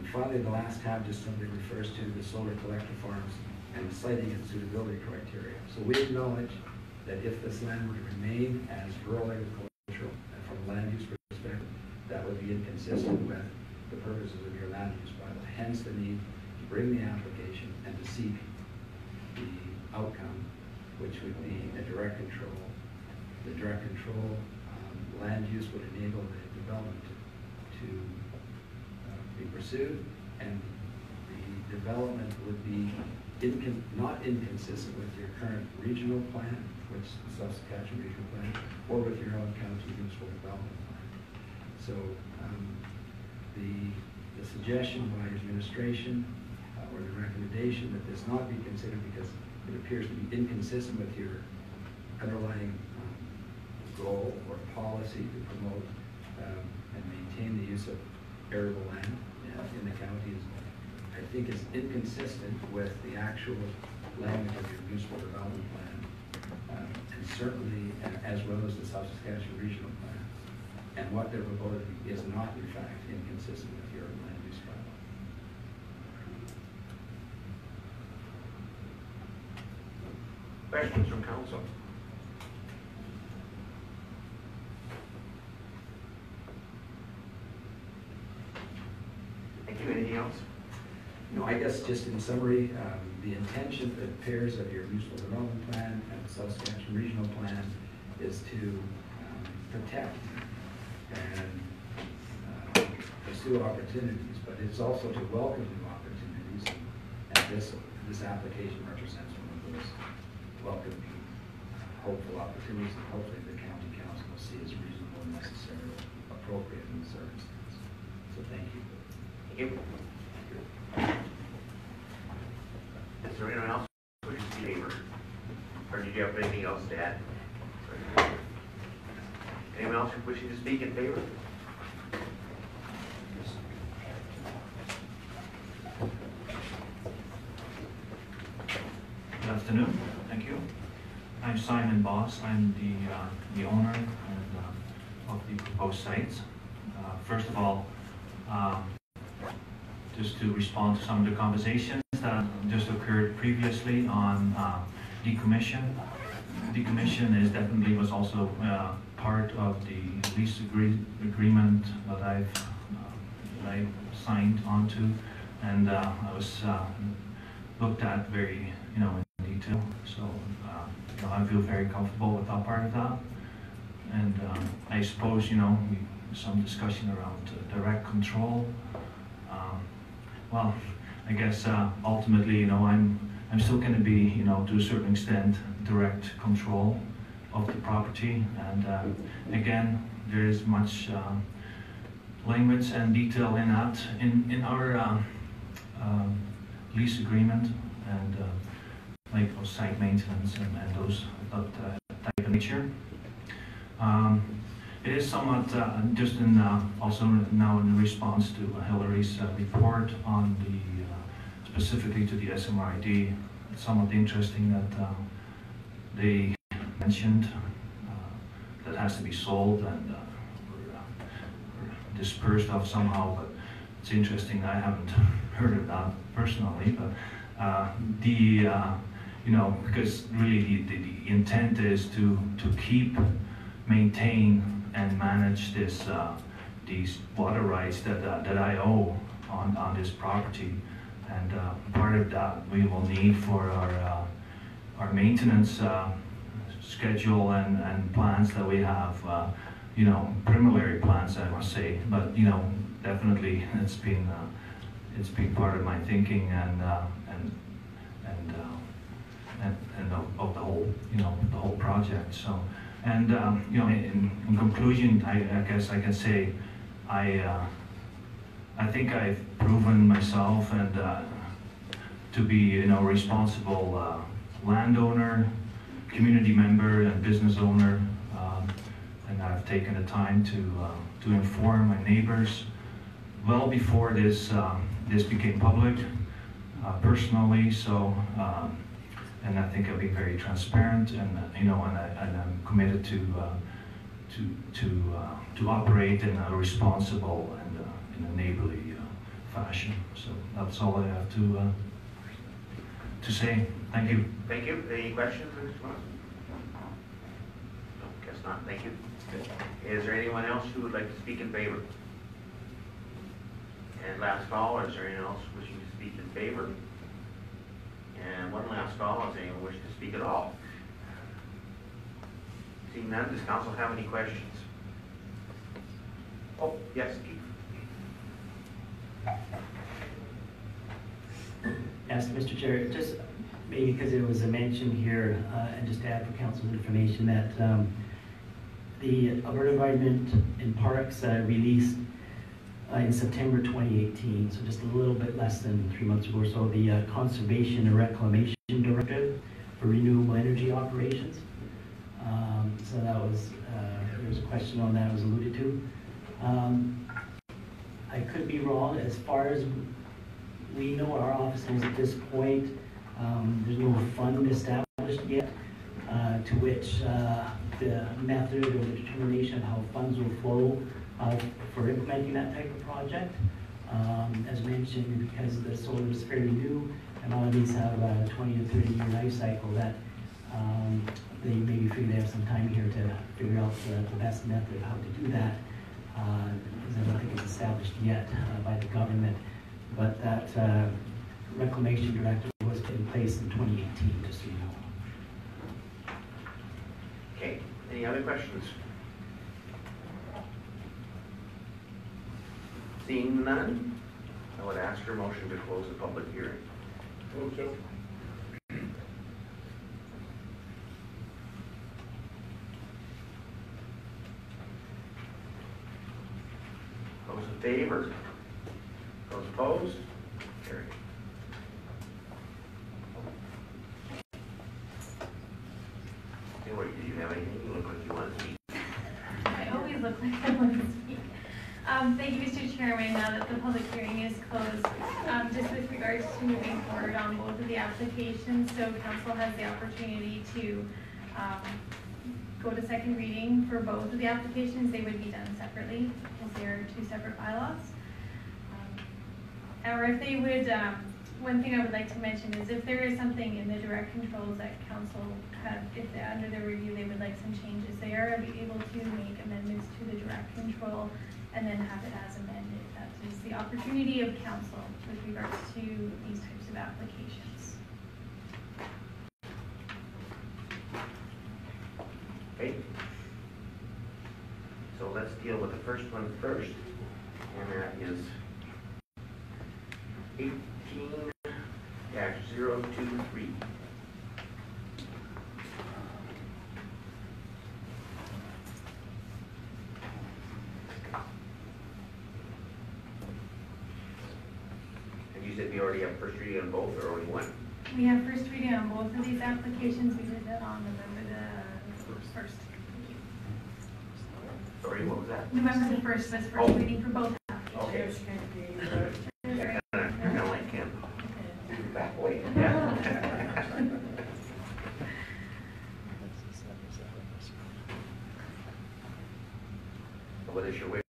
And finally, the last tab just simply refers to the solar collector farms and the siting and suitability criteria. So we acknowledge that if this land were to remain as rural agricultural from a land use perspective, that would be inconsistent with the purposes of your land use bylaw. Hence the need to bring the application and to seek the outcome, which would be a direct control. The direct control land use would enable the development to be pursued, and the development would be not inconsistent with your current regional plan, which is the South Saskatchewan Regional Plan, or with your own county municipal development plan. So the suggestion by administration or the recommendation that this not be considered because it appears to be inconsistent with your underlying goal or policy to promote and maintain the use of arable land in the county is, I think, is inconsistent with the actual language of your municipal development plan, and certainly as well as the South Saskatchewan Regional Plan. and what they're proposing is not in fact inconsistent with your land use bylaw. Questions from council? Thank you. Anything else? No, I guess just in summary, the intention that pairs of your municipal development plan and South Saskatchewan regional plan is to protect and pursue opportunities, but it's also to welcome new opportunities, and this application represents one of those welcoming, hopeful opportunities that hopefully the county council will see as reasonable and necessary, appropriate in the circumstance. So thank you. Thank you. Is there anyone else who wishes to be favor? Or did you have anything else to add? Anyone else wishing to speak in favor? Good afternoon. Thank you. I'm Simon Boss. I'm the owner of the proposed sites. First of all, just to respond to some of the conversations that just occurred previously on decommission. Decommission is definitely was also part of the lease agreement that I signed onto, and I was looked at very in detail. So I feel very comfortable with that part of that. And I suppose some discussion around direct control. Well, I guess ultimately, I'm still going to be, to a certain extent, direct control of the property. And again, there is much language and detail in that in our lease agreement, and like site maintenance and those that type of nature. It is somewhat just in also now in response to Hillary's report on the specifically to the SMRID. It's somewhat interesting that they mentioned that has to be sold and dispersed of somehow, but it's interesting. I haven't heard of that personally, but because really the intent is to keep, maintain, and manage these water rights that I owe on this property, and part of that we will need for our maintenance schedule and plans that we have. Preliminary plans, I must say, but definitely it's been part of my thinking and of the whole project. So. And in conclusion, I guess I can say I think I've proven myself and to be responsible landowner, community member, and business owner, and I've taken the time to inform my neighbors well before this became public personally. So. And I think I'll be very transparent, and and I'm committed to operate in a responsible and in a neighborly fashion. So that's all I have to say. Thank you. Thank you. Any questions or response? No, guess not. Thank you. Is there anyone else who would like to speak in favor? And last call, or is there anyone else wishing to speak in favor? And one last call, is anyone wish to speak at all? Seeing none, does council have any questions? Oh, yes, Keith. Yes, Mr. Chair, just maybe because it was a mention here, and just to add for council's information that the Alberta Environment and Parks released in September 2018, so just a little bit less than 3 months ago or so, the Conservation and Reclamation Directive for renewable energy operations. So that was, there was a question on that was alluded to. I could be wrong. As far as we know, our office knows at this point, there's no fund established yet to which the method or the determination of how funds will flow for implementing that type of project. As mentioned, because the solar is fairly new, and a lot of these have a 20 to 30 year life cycle, that they maybe figure they have some time here to figure out the best method of how to do that. Because I don't think it's established yet by the government. But that reclamation directive was put in place in 2018, just so you know. Okay, any other questions? Seeing none, I would ask for a motion to close the public hearing. Move to. Those in favor? Those opposed? Carried. Anyway, do you have anything? You look like you want to speak. I always look like I want to speak. Thank you, Mr. Chairman. Now that the public hearing is closed, just with regards to moving forward on both of the applications, so council has the opportunity to go to second reading for both of the applications. They would be done separately because they are two separate bylaws. Or if they would, one thing I would like to mention is if there is something in the direct controls that council have, if under their review they would like some changes, they are able to make amendments to the direct control and then have it as amended. That is the opportunity of council with regards to these types of applications. Okay. So let's deal with the first one first, and that is 18-023. And you said we already have first reading on both, or only one? We have first reading on both of these applications. We did that on November the 1st. Sorry, what was that? November the 1st was first reading for both applications. Okay. Kind of like him. Back away. What is your wish?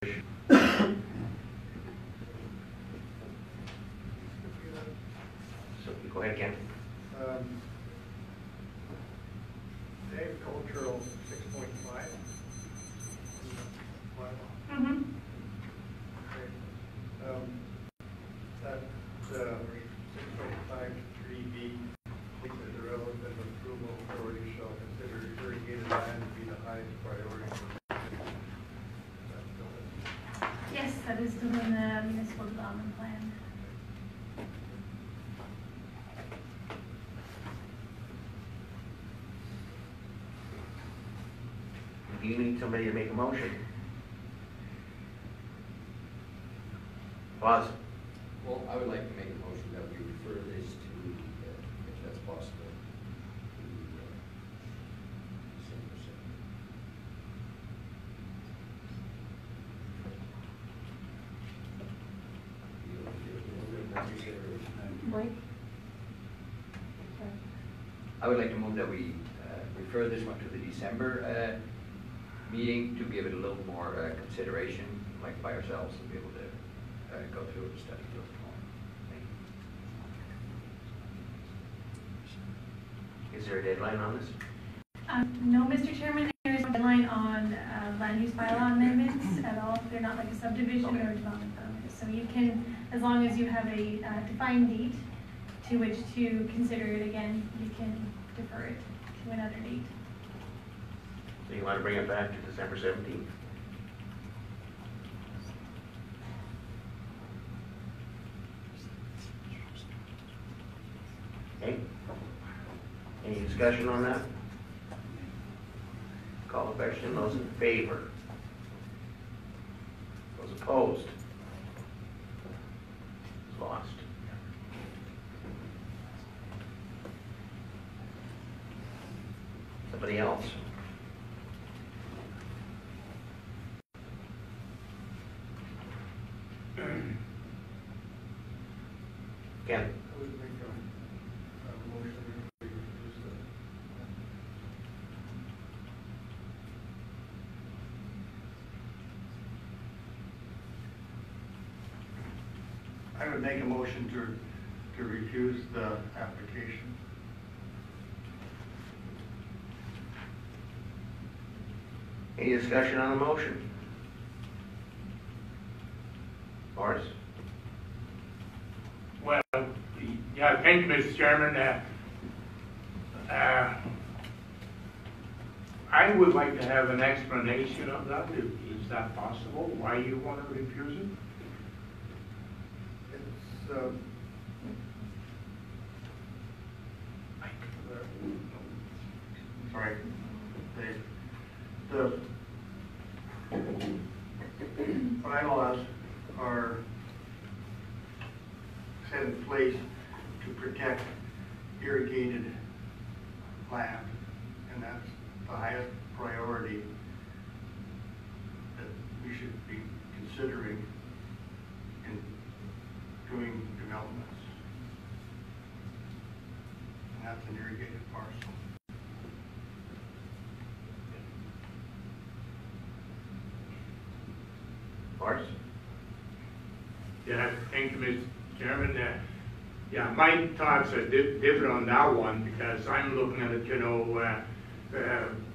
So you go ahead again. Agricultural 6.5. Mm-hmm. That 6.53B is the relevant approval authority shall consider irrigated land to be the highest priority. Yes, that is still in the municipal development plan. Do you need somebody to make a motion? Buzz? Well, I would like to make a motion that we refer this to, if that's possible, to December 2nd. Mike? I would like to move that we refer this one to the December meeting to give it a little more consideration, like by ourselves, and be able to go through the study. Is there a deadline on this? No, Mr. Chairman, there is no deadline on land use bylaw amendments at all. They're not like a subdivision or a development permit. So you can, as long as you have a defined date to which to consider it again, you can defer it to another date. So you want to bring it back to December 17th? Okay. Any discussion on that? Call the question. Those in favor? Those opposed? Lost. Somebody else? Ken? I would make a motion to reduce the I would make a motion to refuse the application. Any discussion on the motion? Boris? Well, yeah, thank you, Mr. Chairman. I would like to have an explanation of that. Is that possible? Why you want to refuse it? It's, sorry. The bylaws are set in place to protect irrigated land, and that's the highest priority that we should be considering in doing developments. And that's an irrigated parcel. Boris? Yeah, thank you, Mr. Chairman. Yeah, my thoughts are different on that one because I'm looking at it, you know,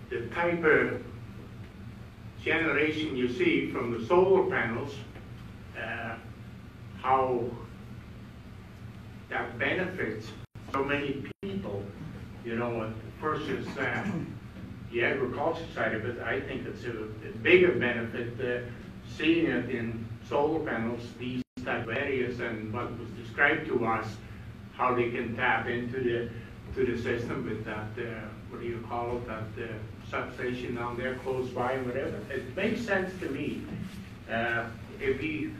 the type of generation you see from the solar panels, how that benefits so many people, you know, versus the agriculture side of it. I think it's a bigger benefit seeing it in solar panels, these type of areas, and what was described to us, how they can tap into the system with that, what do you call it, that substation down there close by, whatever. It makes sense to me. If we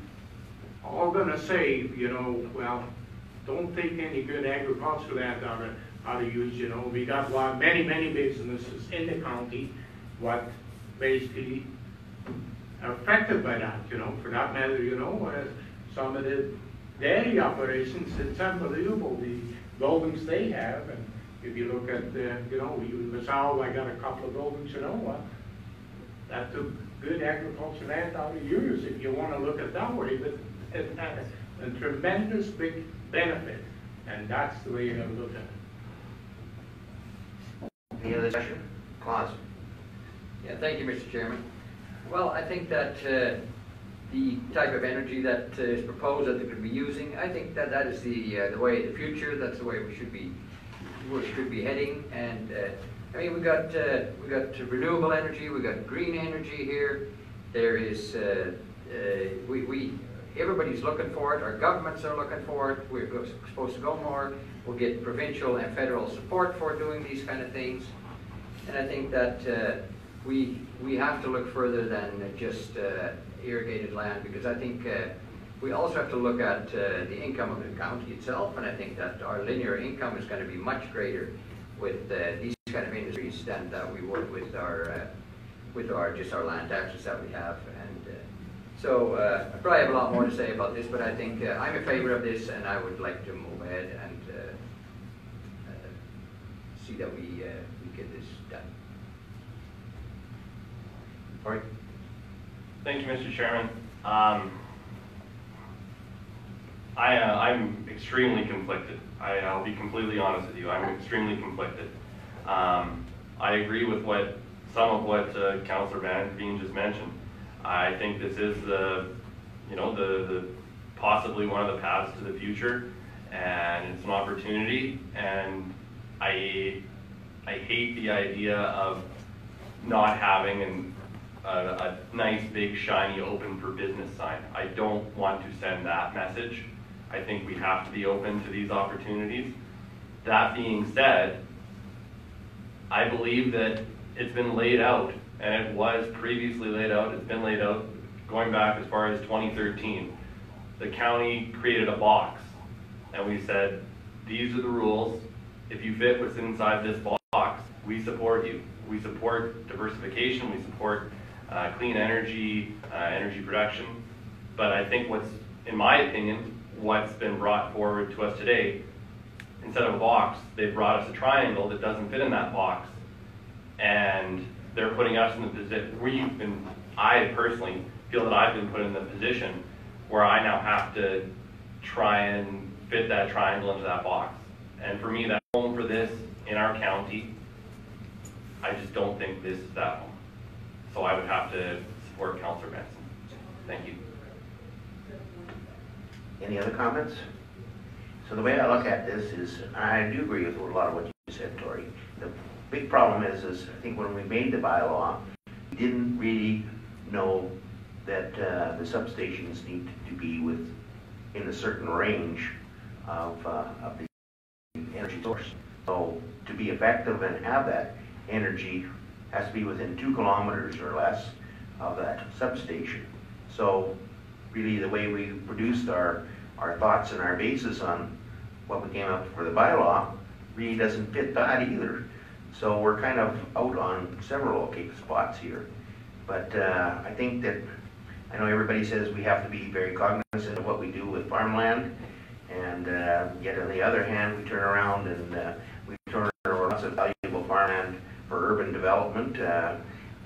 all gonna say, you know, well, don't take any good agricultural land out of use, you know. We got many businesses in the county what basically are affected by that, you know. For that matter, you know, some of the dairy operations, it's unbelievable the buildings they have. And if you look at, you know, in LaSalle, I got a couple of buildings, you know, that took good agricultural land out of use, if you want to look at it that way. But it has a tremendous big benefit, and that's the way you have to look at it. Any other discussion? Claus? Yeah, thank you, Mr. Chairman. Well, I think that the type of energy that is proposed that they could be using, I think that that is the way of the future. That's the way we should be heading. And I mean, we got renewable energy, we got green energy here. There is everybody's looking for it. Our governments are looking for it. We're supposed to go more. We'll get provincial and federal support for doing these kind of things. And I think that we have to look further than just irrigated land, because I think we also have to look at the income of the county itself, and I think that our linear income is going to be much greater with these kind of industries than that we would with our just our land taxes that we have. And so I probably have a lot more to say about this, but I think I'm in favor of this, and I would like to move ahead and see that we get this done. All right. Thank you, Mr. Chairman. I'm extremely conflicted. I'll be completely honest with you. I'm extremely conflicted. I agree with some of what Councillor Van Veen just mentioned. I think this is the possibly one of the paths to the future, and it's an opportunity. And I hate the idea of not having a nice, big, shiny, open for business sign. I don't want to send that message. I think we have to be open to these opportunities. That being said, I believe that it's been laid out, and it was previously laid out. It's been laid out going back as far as 2013. The county created a box, and we said, these are the rules. If you fit what's inside this box, we support you. We support diversification. We support clean energy, energy production. But I think in my opinion, what's been brought forward to us today, instead of a box, they've brought us a triangle that doesn't fit in that box. And they're putting us in the position, I personally feel that I've been put in the position where I now have to try and fit that triangle into that box. And for me, that home for this in our county, I just don't think this is that home. So I would have to support Councillor Benson. Thank you. Any other comments? So the way I look at this is, I do agree with a lot of what you said, Tori. The big problem is I think when we made the bylaw, we didn't really know that the substations need to be in a certain range of the energy source. So to be effective and have that energy has to be within 2 kilometers or less of that substation. So really the way we produced our thoughts and our basis on what we came up for the bylaw really doesn't fit that either. So we're kind of out on several spots here. But I think that, I know everybody says we have to be very cognizant of what we do with farmland, and yet on the other hand, we turn around and we turn over lots of valuable farmland for urban development,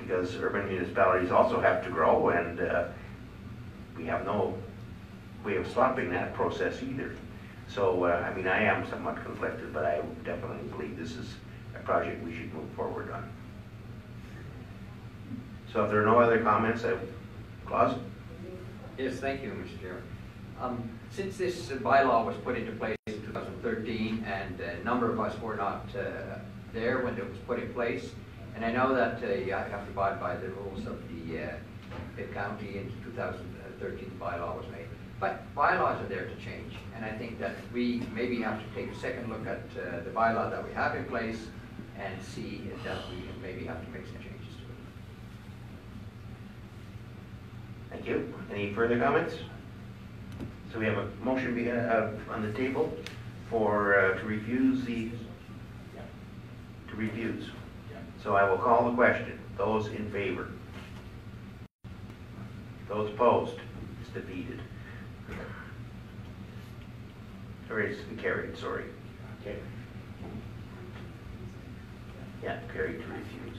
because urban municipalities also have to grow, and we have no way of stopping that process either. So, I mean, I am somewhat conflicted, but I definitely believe this is a project we should move forward on. So if there are no other comments, Claus? Yes, thank you, Mr. Chairman. Since this bylaw was put into place in 2013, and a number of us were not there when it was put in place, and I know that you have to abide by the rules of the county. In 2013, the bylaw was made. But bylaws are there to change, and I think that we maybe have to take a second look at the bylaw that we have in place and see that we maybe have to make some changes to it. Thank you. Any further comments? So we have a motion on the table for to refuse. So I will call the question. Those in favor? Those opposed? It's defeated. Or it's carried, sorry. Okay. Yeah, carried to refuse.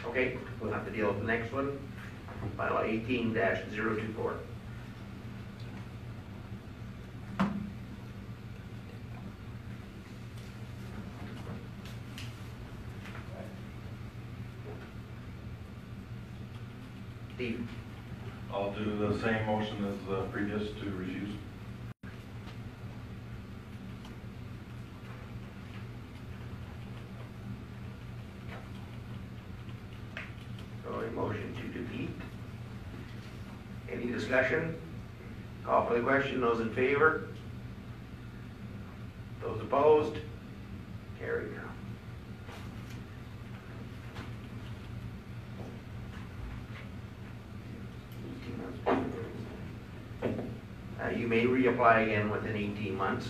Okay, we'll have to deal with the next one. Bylaw 18-024. Steve? I'll do the same motion as the previous to refuse. So a motion to defeat. Any discussion? Call for the question. Those in favor? Those opposed? Carried. You may reapply again within 18 months,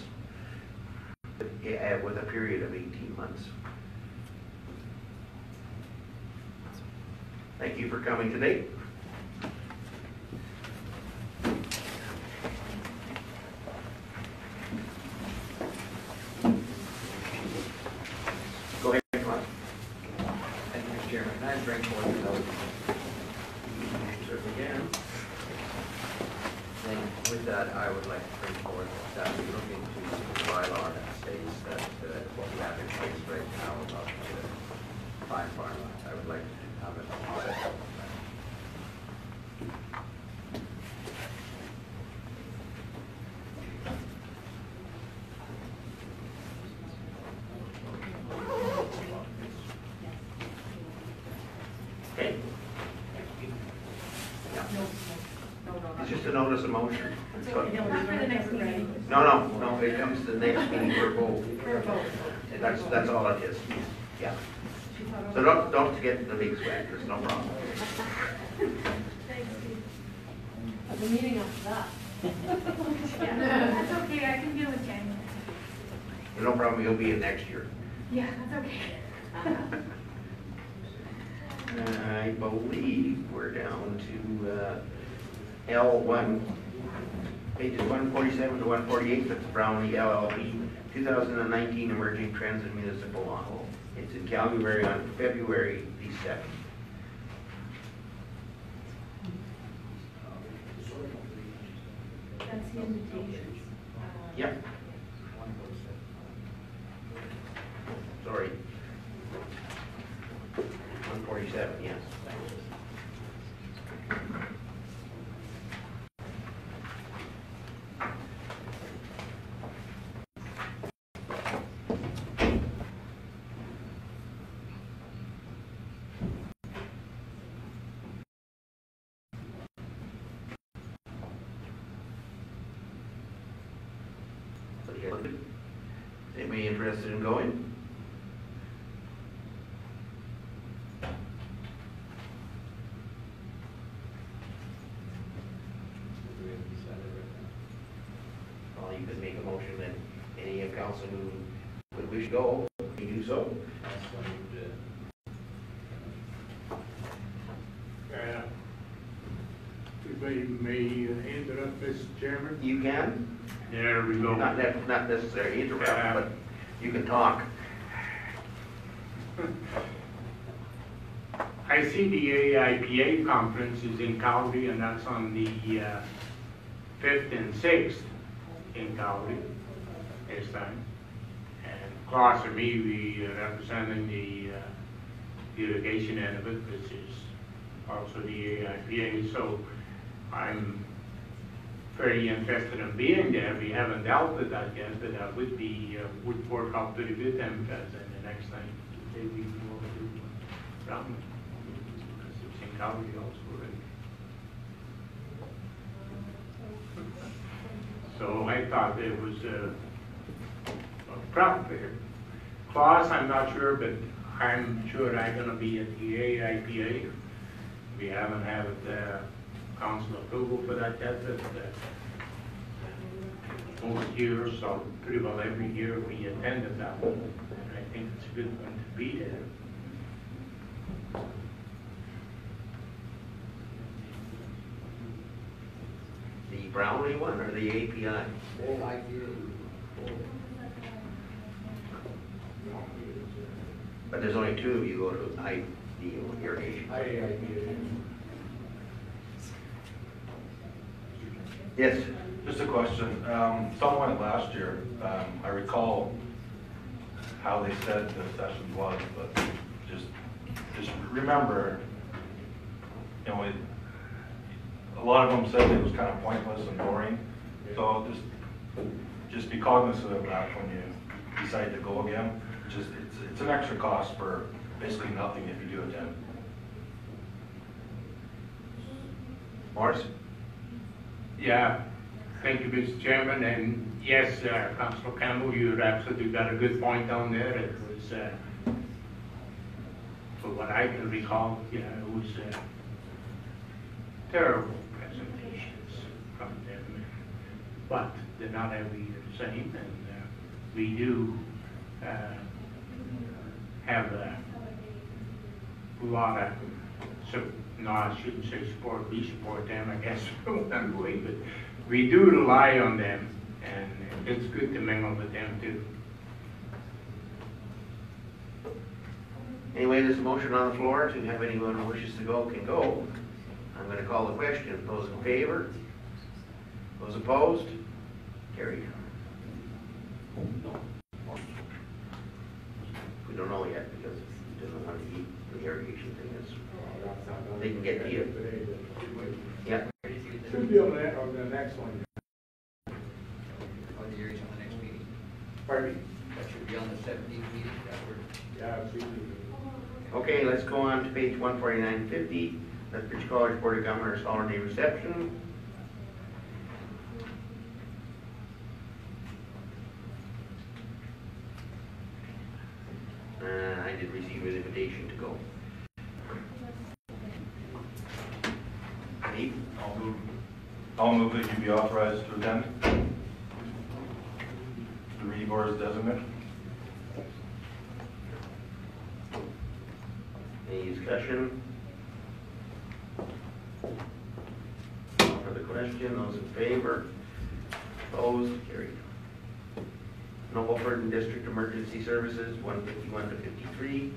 with a period of 18 months. Thank you for coming today. Go ahead, Claus. Thank you, Mr. Chairman. Can I bring forward the note? Certainly can. And with that, I would like to bring forward that we look into the bylaw that states that what we have in place right now about fine farmland. I would like to have it set up. Okay. It's just a notice of motion. Not for the next meeting. No, it comes to the next meeting for a vote. That's all it is. Yeah. So don't get the big sweat, there's no problem. Thanks, Steve. The meeting after that. Yeah, that's okay, I can deal with January. No problem, you'll be in next year. Yeah, that's okay. I believe we're down to L1, pages 147 to 148, that's Brownlee LLP, 2019 Emerging Trends in Municipal Law. It's in Calgary on February the 7th. Yep. Sorry. 147, yes. Anybody interested in going? Well, you could make a motion that any of council who would wish to go, may do so. Anybody may interrupt, Mr. Chairman? You can. There we go. Not necessarily interrupt, but you can talk. I see the AIPA conference is in Calgary, and that's on the 5th and 6th in Calgary this time. And Klaus and me, we are representing the irrigation end of it, which is also the AIPA. So I'm very interested in being there. We haven't dealt with that yet, but that would work out pretty good then, because then the next time maybe we can go to Brown, because it's in Calgary also already. So I thought it was probably Klaus, I'm not sure, but I'm sure I'm going to be at the AIPA. We haven't had council approval for that yet, but most years, or pretty well every year, we attended that one, and I think it's a good one to be there. The Brownlee one or the API? But there's only two of you go to the irrigation. Yes. Just a question. Someone went last year. I recall how they said the session was, but just remember, you know, a lot of them said it was kind of pointless and boring. So just be cognizant of that when you decide to go again. It's an extra cost for basically nothing if you do attend. Morris? Yeah, thank you, Mr. Chairman, and yes, Councilor Campbell, you've absolutely got a good point down there. It was, for what I can recall, it was terrible presentations from them, but they're not every year the same, and we do have a lot of no, I shouldn't say support, we support them, I guess, one way, but we do rely on them, and it's good to mingle with them too. Anyway, there's a motion on the floor to have anyone who wishes to go can go. I'm going to call the question. Those in favor? Those opposed? Carried. We don't know yet because he doesn't want to eat the irrigation thing. They can get to you. Yeah. Should be on the next one. On the hearings on the next meeting. Pardon me? That should be on the 17th meeting after. Yeah, absolutely. Okay, let's go on to page 14950. Lethbridge College Board of Governors holiday reception. I did receive an invitation to go. Steve? I'll move that you be authorized to attend. The reading board is designated. Any discussion? For the question, those in favor? Opposed? Carried. Noble Burton District Emergency Services, 151 to 53.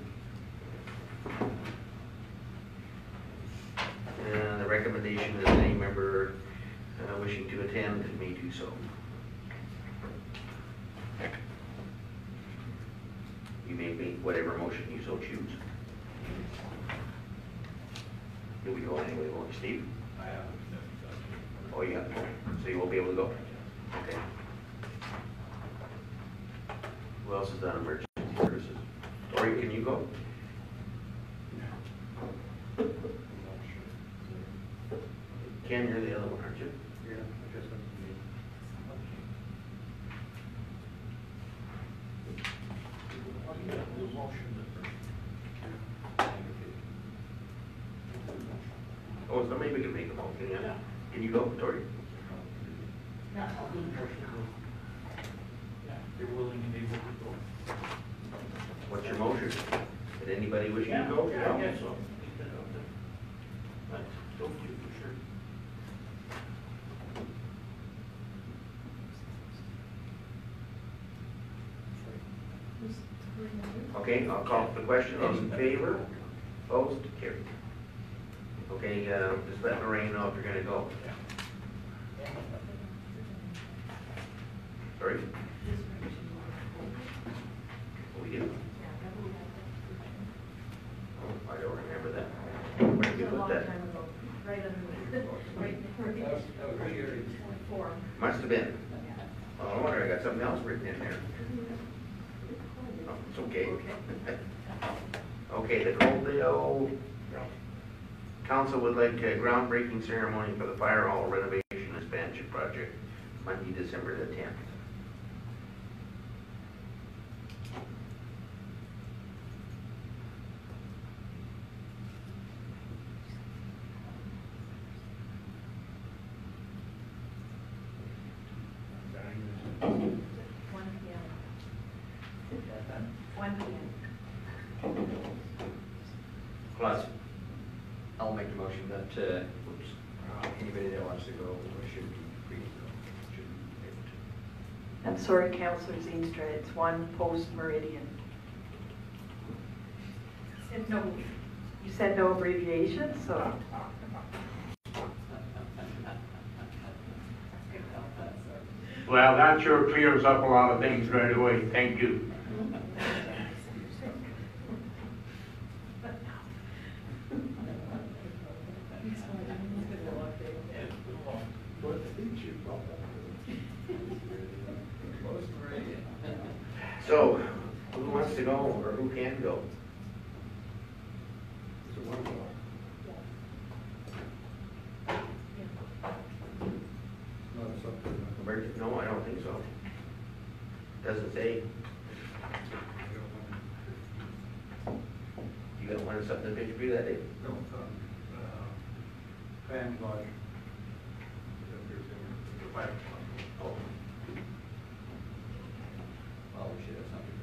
And the recommendation is any member wishing to attend may do so. You may make whatever motion you so choose. Do we go anyway, won't you, Steve? Oh, you got to go, so you won't be able to go? Okay. Who else is on emergency services? Tori, can you go? Ken, you're the other one, aren't you? Yeah, I guess that's me. Oh, somebody we can make a motion, yeah. Can you go, Tori? Yeah, I'll do the motion. They're willing and able to go. What's your motion? Did anybody wish you to go? Yeah, I guess so. Right. Don't you, for sure. Okay, I'll call for the question. Those in favor? Opposed? Carried. Okay, just let Lorraine know if you're gonna go. Sorry? We do? Oh, I don't remember that. Where did you put that? Right underneath. Must have been. Oh, I wonder, I got something else written in there. Oh, it's okay. Okay, the Coaldale Council would like a groundbreaking ceremony for the fire hall renovation expansion project, Monday, December the 10th. Plus, I'll make the motion that, anybody that wants to go should be free to go. Should be able to. I'm sorry, Councillor Zeenstra, it's 1 post meridian. No. You said no abbreviation, so. Well, that sure clears up a lot of things right away. Thank you. so who wants to go or who can go? No, I don't think so. Doesn't say. You got one something to Pittsburgh that day? No, Van Lodge. Oh, Well, we should have something.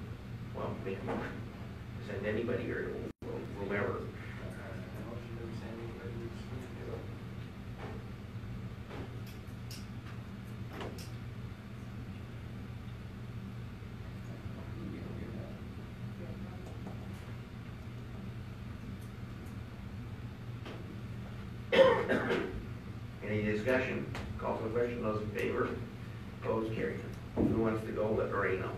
well, make a motion. Send anybody or whomever. Any discussion? Call for the question. Those in favor? Opposed? Carried. Who wants to go? Let Lorraine know.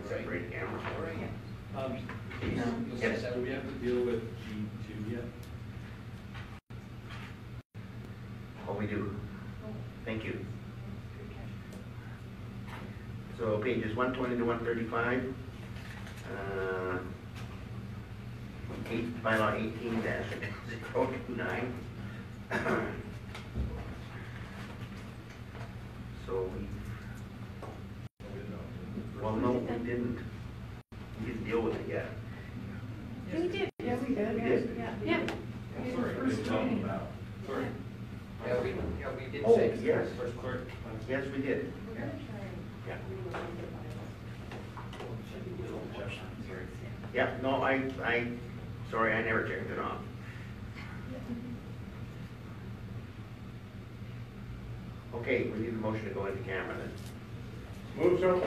Separate cameras. Yes. Do we have to deal with G2 yet? Oh, we do. Thank you. So pages 120 to 135. Bylaw 18-029. So well, no, we didn't. We didn't deal with it yet. We did. Yeah, we did. We did? Yeah. Sorry. Yeah, we did Oh, say. yes. Yes, we did. Yeah. Yeah, no, sorry, I never checked it off. Okay, we need a motion to go into camera then. Move so.